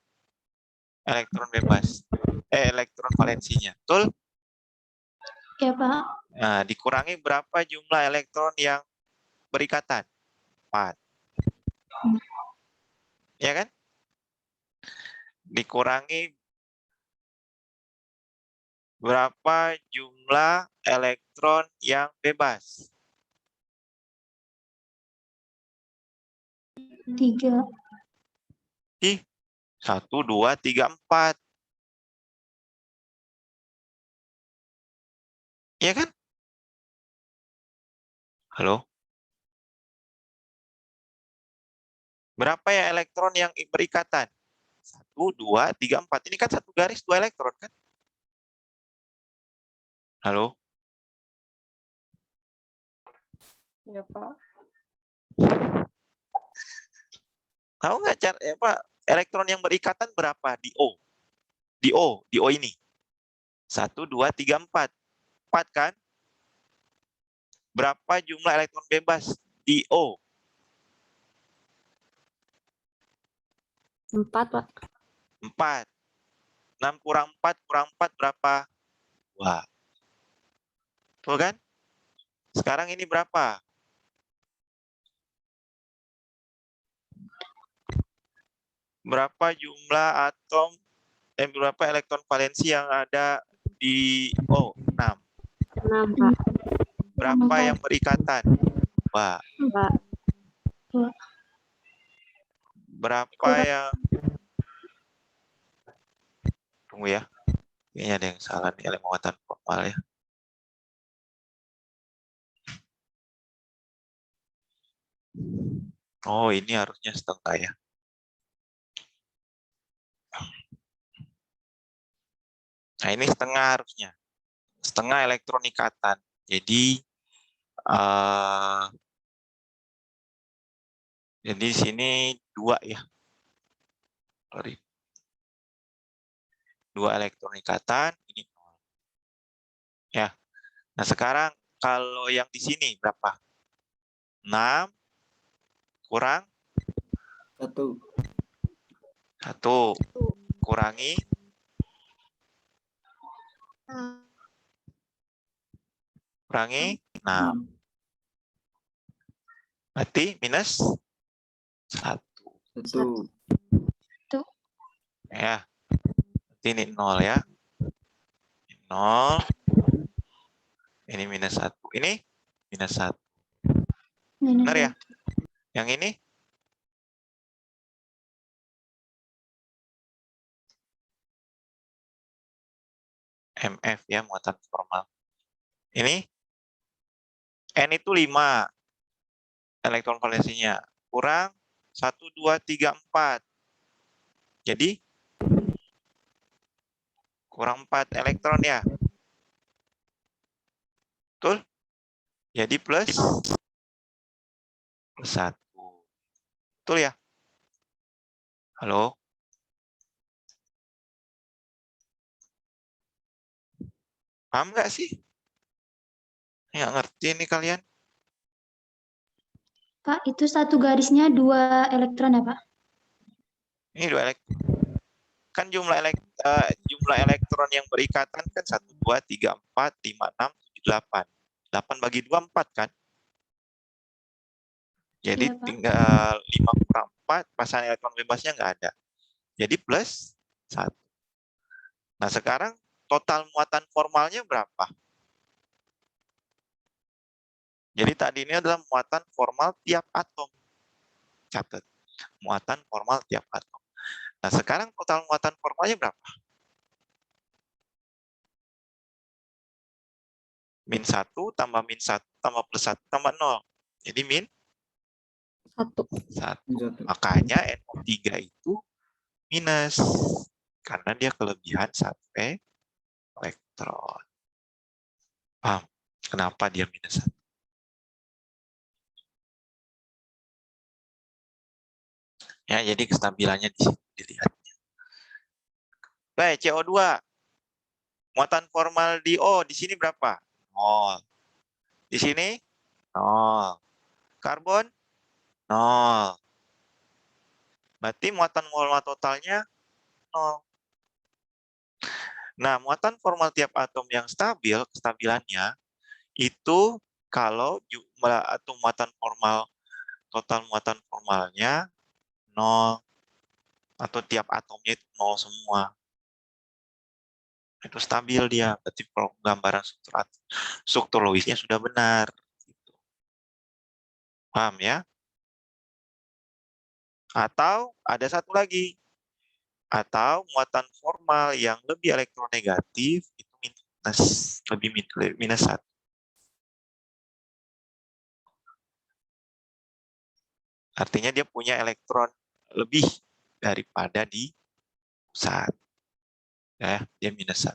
Elektron bebas. Elektron valensinya. Betul? Ya, Pak. Nah, dikurangi berapa jumlah elektron yang berikatan? 4. Ya kan? Dikurangi berapa jumlah elektron yang bebas? 3. 1, 2, 3, 4. Iya kan? Halo? Berapa ya elektron yang berikatan? 1, 2, 3, 4. Ini kan satu garis 2 elektron kan? Halo? Ya, Pak. Tahu nggak cara apa elektron yang berikatan berapa di O? Di O ini. 1, 2, 3, 4. 4 kan? Berapa jumlah elektron bebas di O? 4, Pak. 4. 6 kurang 4 berapa? 2. Tuh kan? Sekarang ini berapa? Berapa jumlah atom berapa elektron valensi yang ada di O? 6. 6, Pak. Berapa yang berikatan? 2. 4. Berapa yang tunggu ya. Kayaknya ada yang salah nih muatan formal ya. Oh, ini harusnya setengah ya. Nah, ini setengah harusnya. Setengah elektron ikatan. Jadi jadi di sini 2 ya. Sorry. 2 elektron ikatan, ini 0. Ya. Nah, sekarang kalau yang di sini berapa? 6 kurang 1. 1 kurangi kurangi 6. 6. Berarti minus 1. 1. Ya. Berarti ini 0 ya. 0. Ini minus 1. Ini minus 1. Benar ya? Yang ini? MF ya, muatan formal. Ini N itu 5 elektron valensinya. Kurang 1, 2, 3, 4. Jadi kurang 4 elektron ya. Betul? Jadi plus 1. Betul ya? Halo? Paham nggak sih? Nggak ngerti nih kalian? Pak, itu satu garisnya 2 elektron ya, Pak? Ini 2 elektron. Kan jumlah elektron yang berikatan kan 1, 2, 3, 4, 5, 6, 7, 8. 8 bagi 2, 4 kan? Jadi Iya, Pak. tinggal 5 kurang 4, pasangan elektron bebasnya nggak ada. Jadi plus 1. Nah, sekarang total muatan formalnya berapa? Jadi tadi ini adalah muatan formal tiap atom. Catat. Muatan formal tiap atom. Nah, sekarang total muatan formalnya berapa? Min 1 tambah min 1 tambah plus 1 tambah 0. Jadi min 1. 1. Makanya NO3 itu minus. Karena dia kelebihan 1 elektron. Paham? Kenapa dia minus 1? Ya, jadi kestabilannya di sini dilihat. Baik, CO2. Muatan formal di O di sini berapa? 0. Di sini 0. Karbon 0. Berarti muatan formal totalnya 0. Nah, muatan formal tiap atom yang stabil, kestabilannya itu kalau jumlah atom muatan formal, total muatan formalnya 0 atau tiap atomnya itu 0 semua. Itu stabil dia, berarti gambaran struktur Lewisnya sudah benar. Paham ya? Atau ada satu lagi, atau muatan formal yang lebih elektronegatif itu minus 1. Artinya dia punya elektron lebih daripada di pusat. Ya, dia minus 1.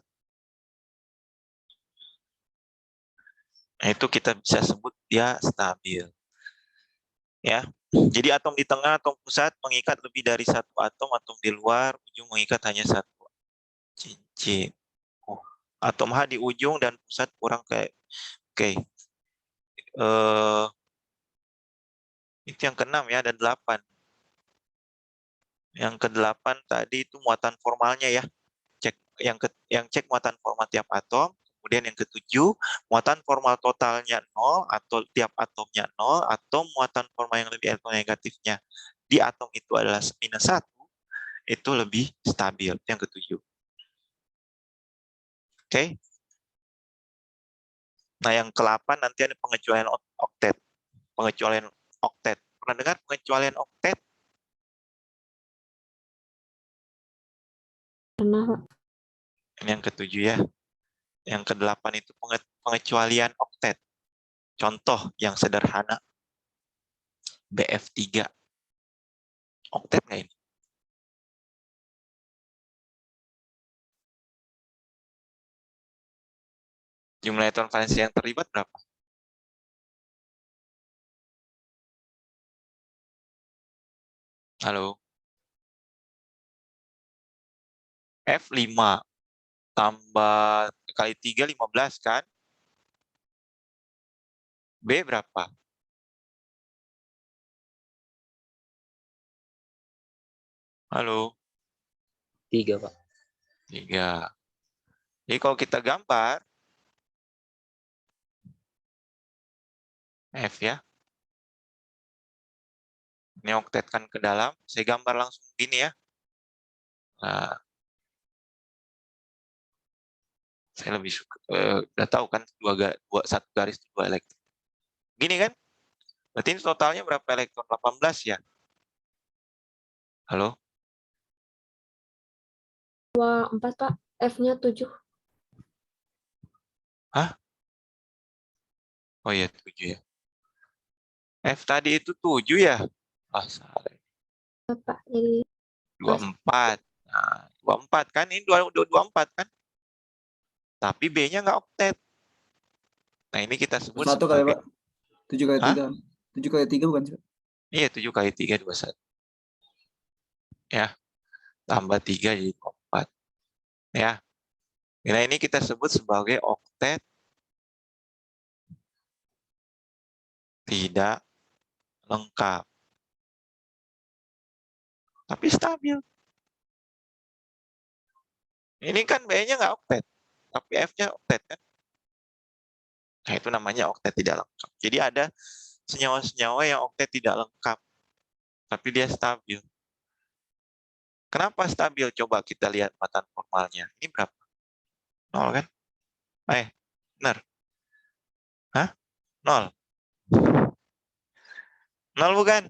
Nah, itu kita bisa sebut dia stabil. Ya. Jadi atom di tengah, atom pusat mengikat lebih dari 1 atom di luar, ujung mengikat hanya 1 cincin. Atom H di ujung dan pusat kurang kayak oke. Itu yang ke-6 ya, ada 8. Yang ke-8 tadi itu muatan formalnya ya. Cek yang cek muatan formal tiap atom. Kemudian yang ke-7, muatan formal totalnya 0 atau tiap atomnya 0 atau muatan formal yang lebih elektronegatifnya di atom itu adalah minus 1, itu lebih stabil. Yang ke-7. Oke. Nah, yang ke-8 nanti ada pengecualian oktet. Pengecualian oktet. Pernah dengar pengecualian oktet? Pernah, Pak. Ini yang ke-7 ya. Yang ke-8 itu pengecualian oktet. Contoh yang sederhana, BF3. Oktet nggak ini? Jumlah elektron valensi yang terlibat berapa? Halo? F 5 tambah kali 3, 15 kan? B berapa? Halo? 3, Pak. 3. Jadi kalau kita gambar, F ya. Ini oktetkan ke dalam, saya gambar langsung gini ya. Nah, saya lebih suka, udah tahu kan, satu garis 2 elektron. Gini kan? Berarti ini totalnya berapa elektron? 18 ya? Halo? 4, Pak. F-nya 7. Hah? Oh iya, 7 ya. F tadi itu 7 ya? Ah, salah. Pak, jadi 24. Nah, 24 kan? Ini 24 kan? Tapi B-nya nggak oktet. Nah, ini kita sebut 1 kali, sebagai... Pak. 7 kali Hah? 3. 7 kali 3 bukan sih, Pak? Iya, 7 kali 3, 21. Ya, tambah 3 jadi 4. Ya. Nah, ini kita sebut sebagai oktet tidak lengkap. Tapi stabil. Ini kan B-nya nggak oktet. Tapi F-nya oktet kan? Nah, itu namanya oktet tidak lengkap. Jadi ada senyawa-senyawa yang oktet tidak lengkap. Tapi dia stabil. Kenapa stabil? Coba kita lihat matan formalnya. Ini berapa? 0 kan? Benar. Hah? 0. 0 bukan?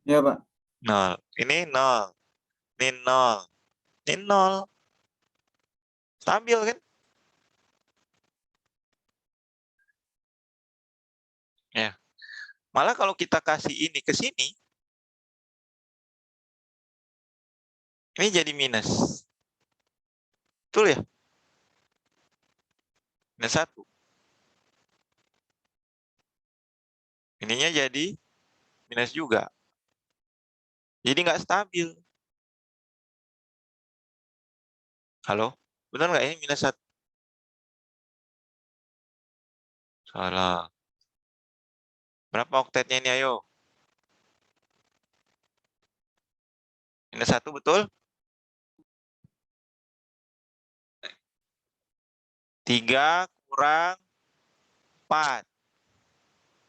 Ya, Pak. 0. Ini 0. Ini 0. Ini 0. Stabil kan? Ya. Malah kalau kita kasih ini ke sini, ini jadi minus. Betul ya? Minus 1. Ininya jadi minus juga. Jadi nggak stabil. Halo? Benar nggak ini minus 1? Salah. Berapa oktetnya ini ayo? Minus 1 betul? 3 kurang 4.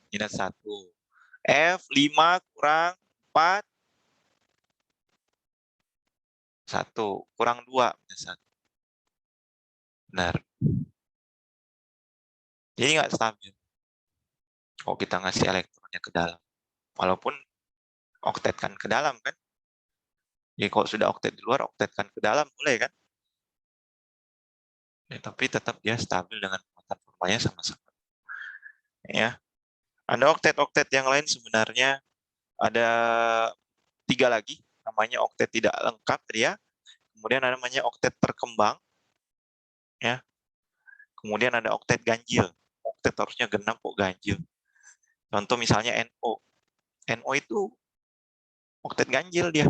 Minus 1. F 5 kurang 4. 1. Kurang 2. Minus 1. Benar. Jadi nggak stabil. Kalau kita ngasih elektronnya ke dalam. Walaupun oktetkan ke dalam kan. Jadi kalau sudah oktet di luar, oktetkan ke dalam boleh kan. Ya, tapi tetap dia stabil dengan muatan formanya sama-sama. Ya. Ada oktet-oktet yang lain sebenarnya ada 3 lagi. Namanya oktet tidak lengkap ya. Kemudian ada namanya oktet berkembang. Ya. Kemudian ada oktet ganjil. Oktet harusnya genap kok ganjil. Contoh misalnya NO. NO itu oktet ganjil dia.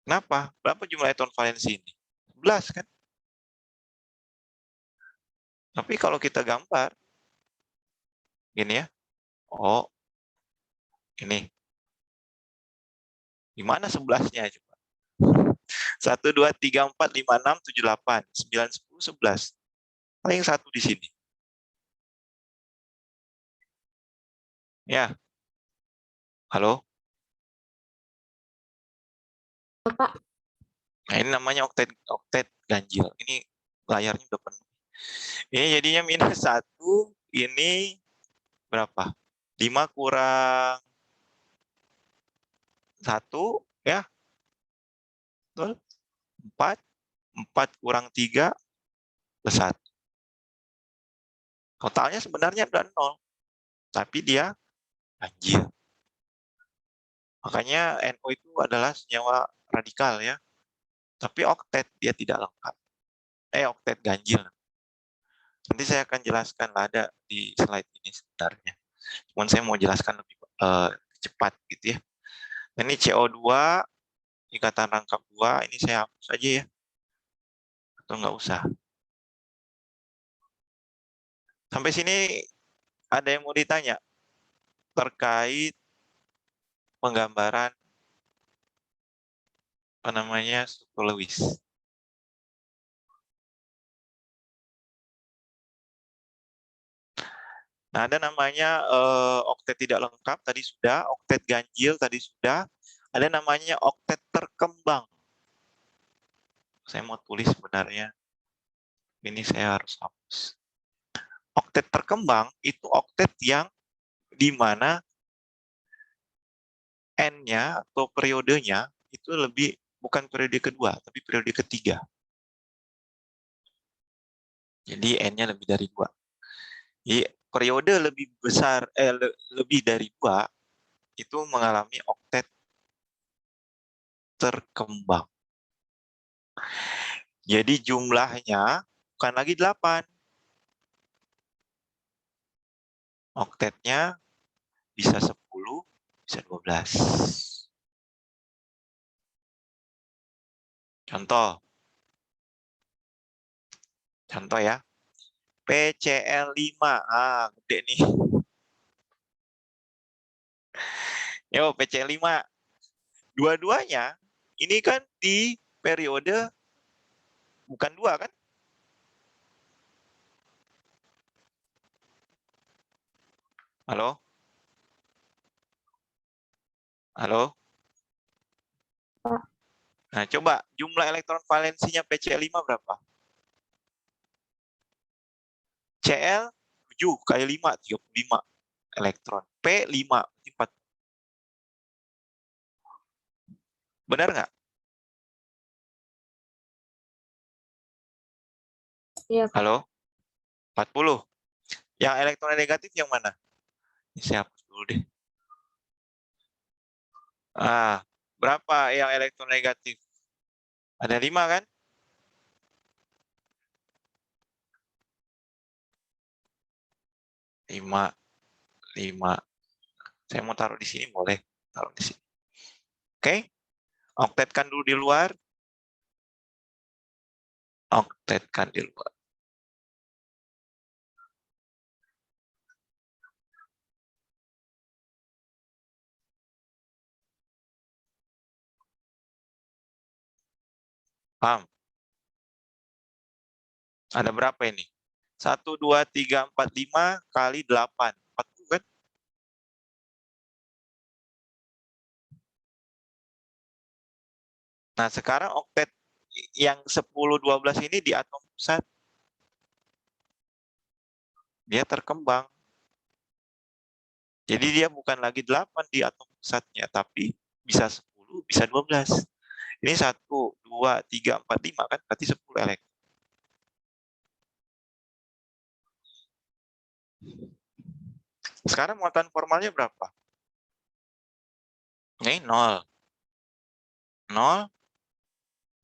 Kenapa? Berapa jumlah elektron valensi ini? 11 kan? Tapi kalau kita gambar, gini ya. Oh, ini. Di mana 11-nya coba? 1, 2, 3, 4, 5, 6, 7, 8, 9, 10, 11. Paling 1 di sini. Ya. Halo? Pak. Nah, ini namanya oktet ganjil. Ini layarnya udah penuh. Ini jadinya minus 1. Ini berapa? 5 kurang 1. Ya. Betul? 4. 4 kurang 3 plus 1. Totalnya sebenarnya udah 0. Tapi dia ganjil. Makanya NO itu adalah senyawa radikal ya. Tapi oktet dia tidak lengkap. oktet ganjil. Nanti saya akan jelaskan, ada di slide ini sebenarnya. Cuman saya mau jelaskan lebih cepat gitu ya. Ini CO2, ikatan rangkap 2, ini saya hapus aja ya. Atau nggak usah. Sampai sini ada yang mau ditanya terkait penggambaran apa namanya struktur Lewis. Nah, ada namanya oktet tidak lengkap tadi sudah, oktet ganjil tadi sudah, ada namanya oktet terkembang. Saya mau tulis sebenarnya, ini saya harus hapus. Oktet terkembang itu oktet yang di mana N-nya atau periodenya itu lebih bukan periode kedua, tapi periode ketiga. Jadi N-nya lebih dari 2. Jadi periode lebih besar, lebih dari 2, itu mengalami oktet terkembang. Jadi jumlahnya bukan lagi 8. Oktetnya bisa 10, bisa 12. Contoh ya. PCl5. Gede nih. Yo, PCl5. Dua-duanya ini kan di periode bukan 2 kan? Halo? Halo? Pak. Nah, coba jumlah elektron valensinya PCl5 berapa? Cl 7 kali 5, 35 elektron. P 5, 4. Benar nggak? Iya, Pak. Halo? 40. Yang elektron negatif yang mana? Ini saya hapus dulu deh. Berapa yang elektron negatif? Ada 5 kan? Lima. Saya mau taruh di sini, boleh taruh di sini. Oke, oktetkan dulu di luar. Oktetkan di luar. Paham? Ada berapa ini? 1, 2, 3, 4, 5 kali 8. 40 kan? Nah, sekarang oktet yang 10, 12 ini di atom pusat. Dia terkembang. Jadi dia bukan lagi 8 di atom pusatnya, tapi bisa 10, bisa 12. Ini 1, 2, 3, 4, 5 kan? Berarti 10 elektron. Sekarang muatan formalnya berapa? Ini 0. 0,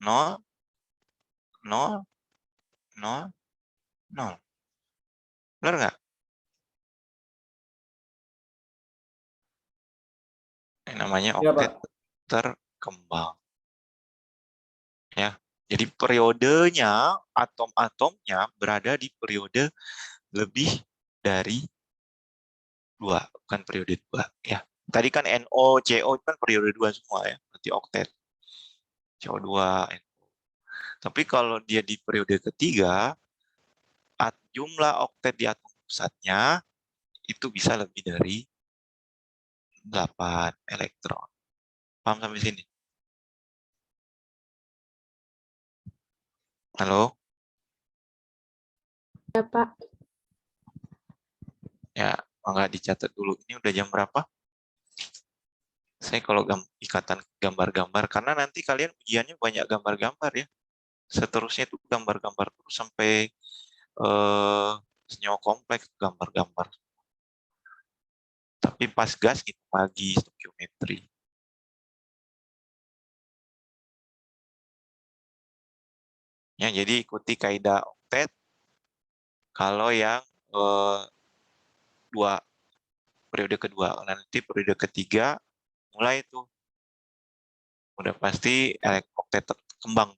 0, 0, 0, 0. Benar nggak? Ini namanya Ya, oktet Pak. terkembang. Ya. Jadi periodenya, atom-atomnya berada di periode lebih dari 2, bukan periode 2. Ya. Tadi kan NO, CO kan periode 2 semua ya, berarti oktet. CO2, NO. Tapi kalau dia di periode ketiga, jumlah oktet di atom pusatnya itu bisa lebih dari 8 elektron. Paham sampai sini? Halo? Ya, Pak. Ya, nggak dicatat dulu. Ini udah jam berapa? Saya kalau ikatan gambar-gambar, karena nanti kalian ujiannya banyak gambar-gambar ya. Seterusnya itu gambar-gambar terus sampai senyawa kompleks gambar-gambar. Tapi pas gas gitu lagi Ya, jadi ikuti kaidah oktet kalau yang periode kedua. Nanti periode ketiga mulai tuh udah pasti oktet kembang.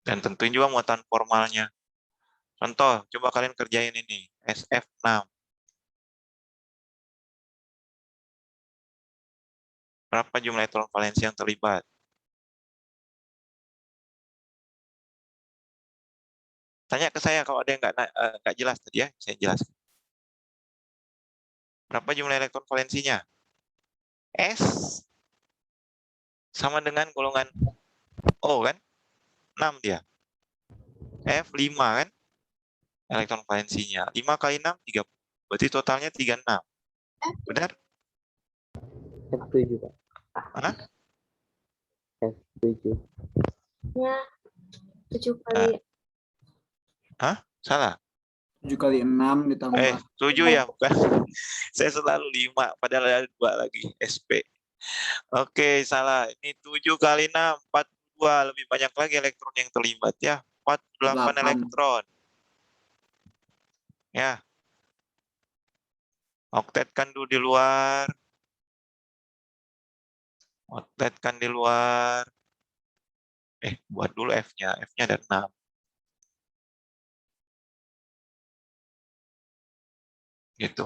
Dan tentuin juga muatan formalnya. Contoh, coba kalian kerjain ini, SF6. Berapa jumlah elektron valensi yang terlibat? Tanya ke saya kalau ada yang nggak jelas tadi ya, saya jelaskan. Berapa jumlah elektron valensinya? S sama dengan golongan O kan? 6 dia. F 5 kan? Elektron valensinya. 5 kali 6, 30. Berarti totalnya 36. Benar? F7, Pak. Mana? F7. Ya, 7 kali. Salah. 7 kali 6 ditambah 7 ya, bukan. Saya selalu 5, padahal ada 2 lagi, SP. Oke, salah. Ini 7 kali 6, 42. Lebih banyak lagi elektron yang terlibat ya. 48 8. elektron. Ya. Oktetkan dulu di luar. Oktetkan di luar. Buat dulu F-nya. F-nya ada 6. Gitu.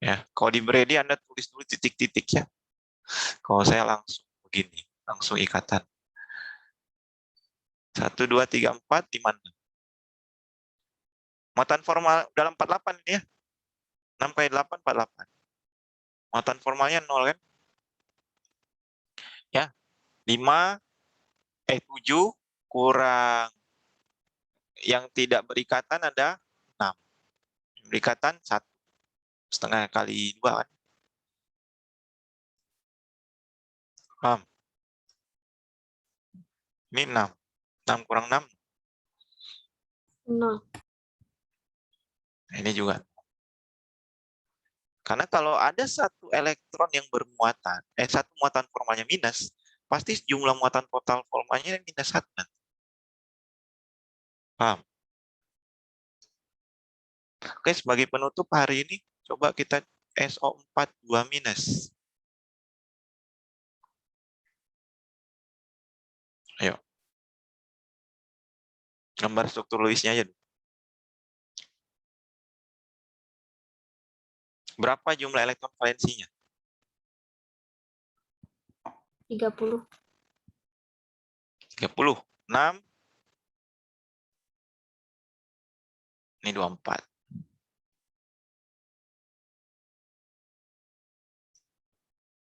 Ya, kalau di Brady Anda tulis dulu titik-titik ya. Kalau saya langsung begini, langsung ikatan. 1, 2, 3, 4, 5, 6. Muatan formal dalam 48 ini ya. 6 kali 8, 48. Muatan formalnya 0 kan? Ya. 7 kurang yang tidak berikatan ada 6. Berikatan 1. Setengah kali 2 kan? Paham? Ini 6. 6 kurang 6. 0. Nah, ini juga. Karena kalau ada satu elektron yang bermuatan, satu muatan formalnya minus, pasti jumlah muatan total formalnya minus 1. Paham? Oke, sebagai penutup hari ini, coba kita SO4 2 minus. Ayo. Gambar struktur Lewisnya aja. Berapa jumlah elektron valensinya? 30. 30. 6. Ini 24.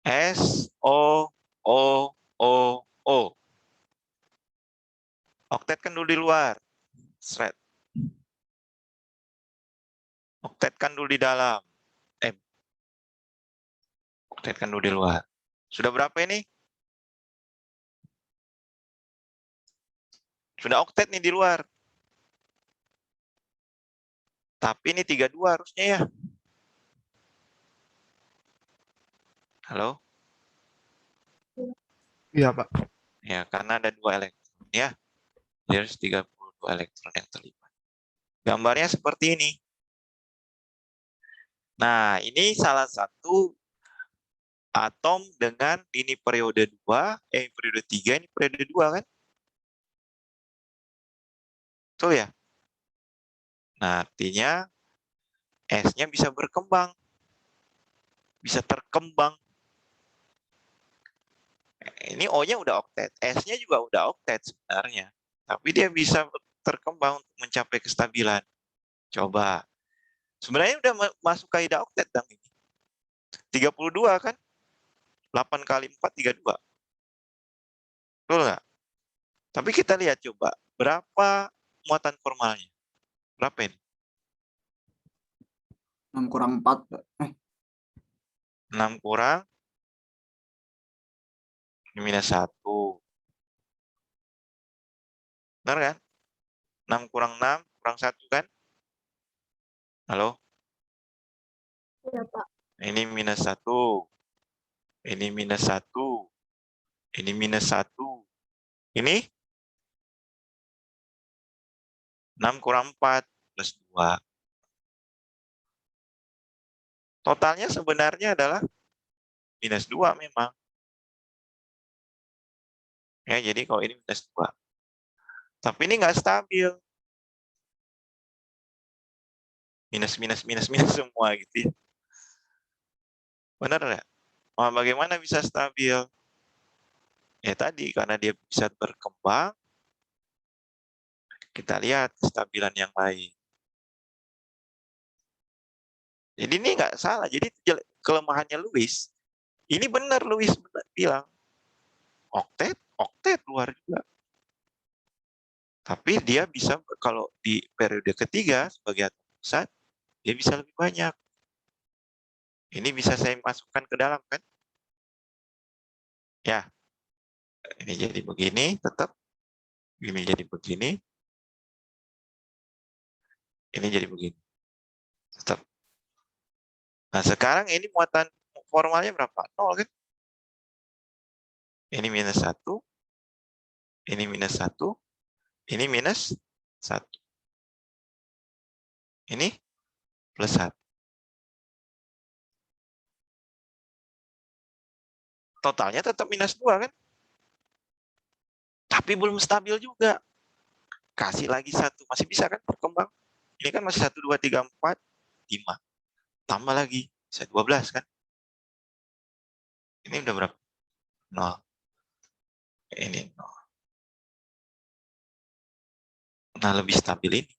S, O, O, O, O. Oktetkan dulu di luar. Shred. Oktetkan dulu di dalam. Oktetkan dulu di luar. Sudah berapa ini? Sudah oktet nih di luar. Tapi ini 32 harusnya ya. Halo? Iya, Pak. Ya, karena ada 2 elektron ya. Jadi harus 32 elektron yang terlibat. Gambarnya seperti ini. Nah, ini salah satu atom dengan ini periode 2, periode 3, ini periode 2 kan? Betul ya? Nah, artinya S-nya bisa berkembang. Bisa terkembang. Ini O-nya udah oktet. S-nya juga udah oktet sebenarnya. Tapi dia bisa terkembang untuk mencapai kestabilan. Coba. Sebenarnya udah masuk kaidah oktet dong ini. 32 kan? 8 kali 4, 32. Betul nggak? Tapi kita lihat coba. Berapa muatan formalnya? Berapa ini? 6 kurang 4. 6 kurang minus 1. Benar kan? 6 kurang 6 kurang 1 kan? Halo? Iya, Pak. Ini minus 1. Ini minus 1. Ini minus 1. Ini 6 kurang 4 plus 2. Totalnya sebenarnya adalah minus 2 memang. Ya, jadi kalau ini minus 2. Tapi ini nggak stabil. Minus, minus, minus, minus semua gitu ya. Benar nggak? Oh, bagaimana bisa stabil? Ya tadi, karena dia bisa berkembang, kita lihat kestabilan yang lain. Jadi ini nggak salah. Jadi kelemahannya Lewis. Ini benar Lewis bilang. Oktet, oktet luar juga. Tapi dia bisa, kalau di periode ketiga sebagai atom pusat, dia bisa lebih banyak. Ini bisa saya masukkan ke dalam kan? Ya, ini jadi begini, tetap. Ini jadi begini. Ini jadi begini. Tetap. Nah, sekarang ini muatan formalnya berapa? 0 kan? Ini minus 1. Ini minus 1. Ini minus 1. Ini plus 1. Totalnya tetap minus 2 kan? Tapi belum stabil juga. Kasih lagi 1. Masih bisa kan berkembang? Ini kan masih 1, 2, 3, 4, 5. Tambah lagi. Bisa 12 kan? Ini udah berapa? 0. Ini 0. Nah, lebih stabil ini.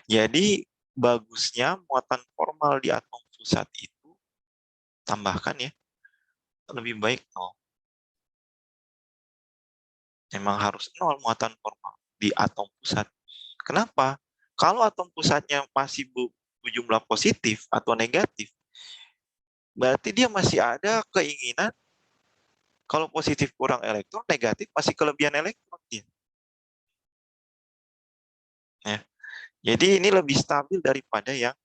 Jadi, bagusnya muatan formal di atom pusat itu, tambahkan ya, lebih baik 0. Memang harus 0 muatan formal di atom pusat. Kenapa? Kalau atom pusatnya masih berjumlah positif atau negatif, berarti dia masih ada keinginan kalau positif kurang elektron, negatif masih kelebihan elektron dia. Ya. Jadi ini lebih stabil daripada yang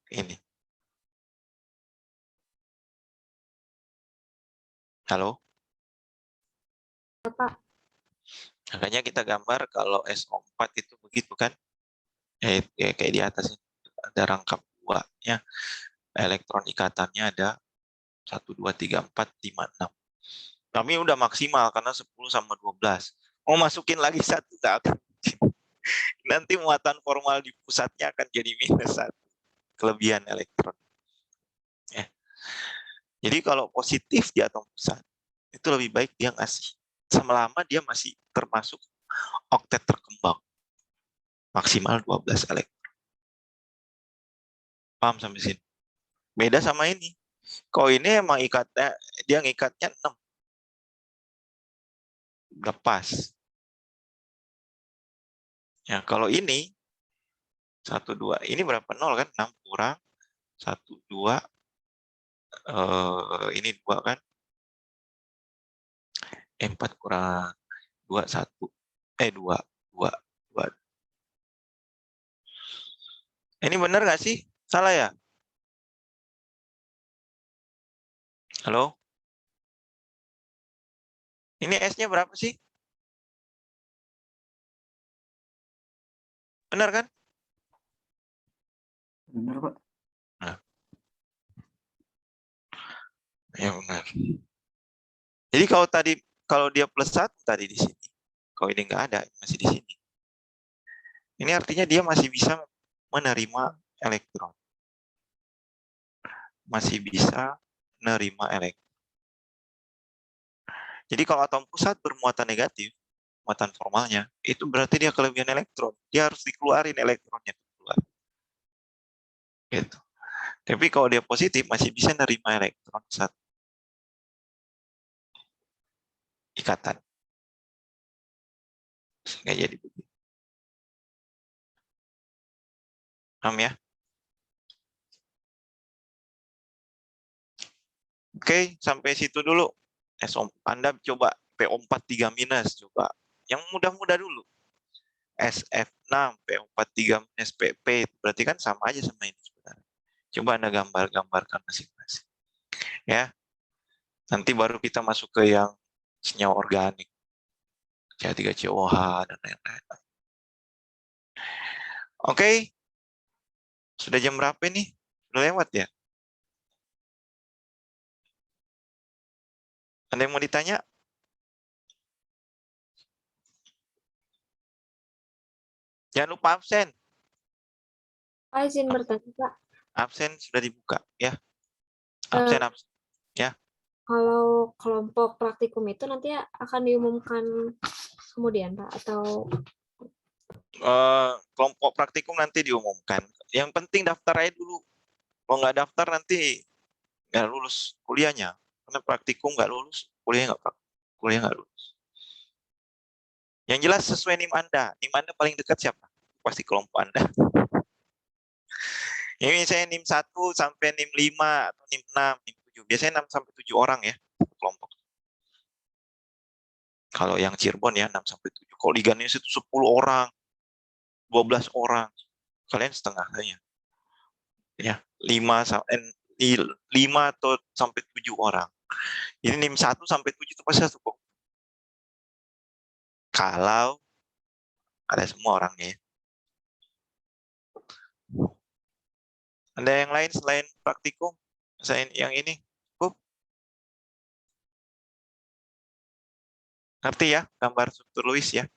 ini. Halo? Pak. Makanya kita gambar kalau SO4 itu begitu kan. Kayak di atas ini. Ada rangkap 2. Ya. Elektron ikatannya ada 1, 2, 3, 4, 5, 6. Kami udah maksimal karena 10 sama 12. Mau masukin lagi 1 nggak akan. Nanti muatan formal di pusatnya akan jadi minus 1. Kelebihan elektron. Ya. Jadi kalau positif di atom pusat, itu lebih baik dia ngasih. Selama dia masih termasuk oktet terkembang. Maksimal 12 elektron. Paham sampai sini? Beda sama ini. Kalau ini emang ikatnya, dia ngikatnya 6. Lepas. Ya, kalau ini 1, 2. Ini berapa? 0 kan? 6 kurang 1, 2. Ini 2 kan? 4 kurang 2, 1. 2. 2. 2. Ini benar nggak sih? Salah ya? Halo? Ini S-nya berapa sih? Benar kan? Benar, Pak. Nah. Ya benar. Jadi kalau dia plus 1 tadi di sini, kalau ini nggak ada, masih di sini. Ini artinya dia masih bisa menerima elektron. Masih bisa menerima elektron. Jadi kalau atom pusat bermuatan negatif, muatan formalnya, itu berarti dia kelebihan elektron. Dia harus dikeluarin elektronnya. Gitu. Tapi kalau dia positif, masih bisa menerima elektron satu. Ikatan. Nggak jadi begitu. Paham ya? Oke, sampai situ dulu. Anda coba PO43 minus, coba. Yang mudah-mudah dulu. SF6, PO43 minus PP, berarti kan sama aja sama ini sebenarnya. Coba Anda gambarkan masing-masing. Ya. Nanti baru kita masuk ke yang senyawa organik. CH3COH dan lain-lain. Oke. Sudah jam berapa nih? Sudah lewat ya? Ada yang mau ditanya? Jangan lupa absen. Pak izin bertanya, Pak. Absen sudah dibuka ya. Absen. Kalau kelompok praktikum itu nanti akan diumumkan kemudian, Pak, atau Kelompok praktikum nanti diumumkan. Yang penting daftar aja dulu. Kalau nggak daftar nanti nggak lulus kuliahnya. Karena praktikum nggak lulus, kuliah nggak lulus. Yang jelas sesuai NIM Anda. NIM Anda paling dekat siapa? Pasti kelompok Anda. Ini saya NIM 1 sampai NIM 5 atau NIM 6, NIM 7. Biasanya 6 sampai 7 orang ya kelompok. Kalau yang Cirebon ya 6 sampai 7. Kalau di Ganews itu 10 orang, 12 orang. Kalian setengahnya. Ya, 5 atau sampai 7 orang. Ini NIM 1 sampai 7 itu pasti satu kok. Kalau ada semua orangnya. Ada yang lain selain praktikum? Selain yang ini? Ngerti ya gambar struktur Lewis ya?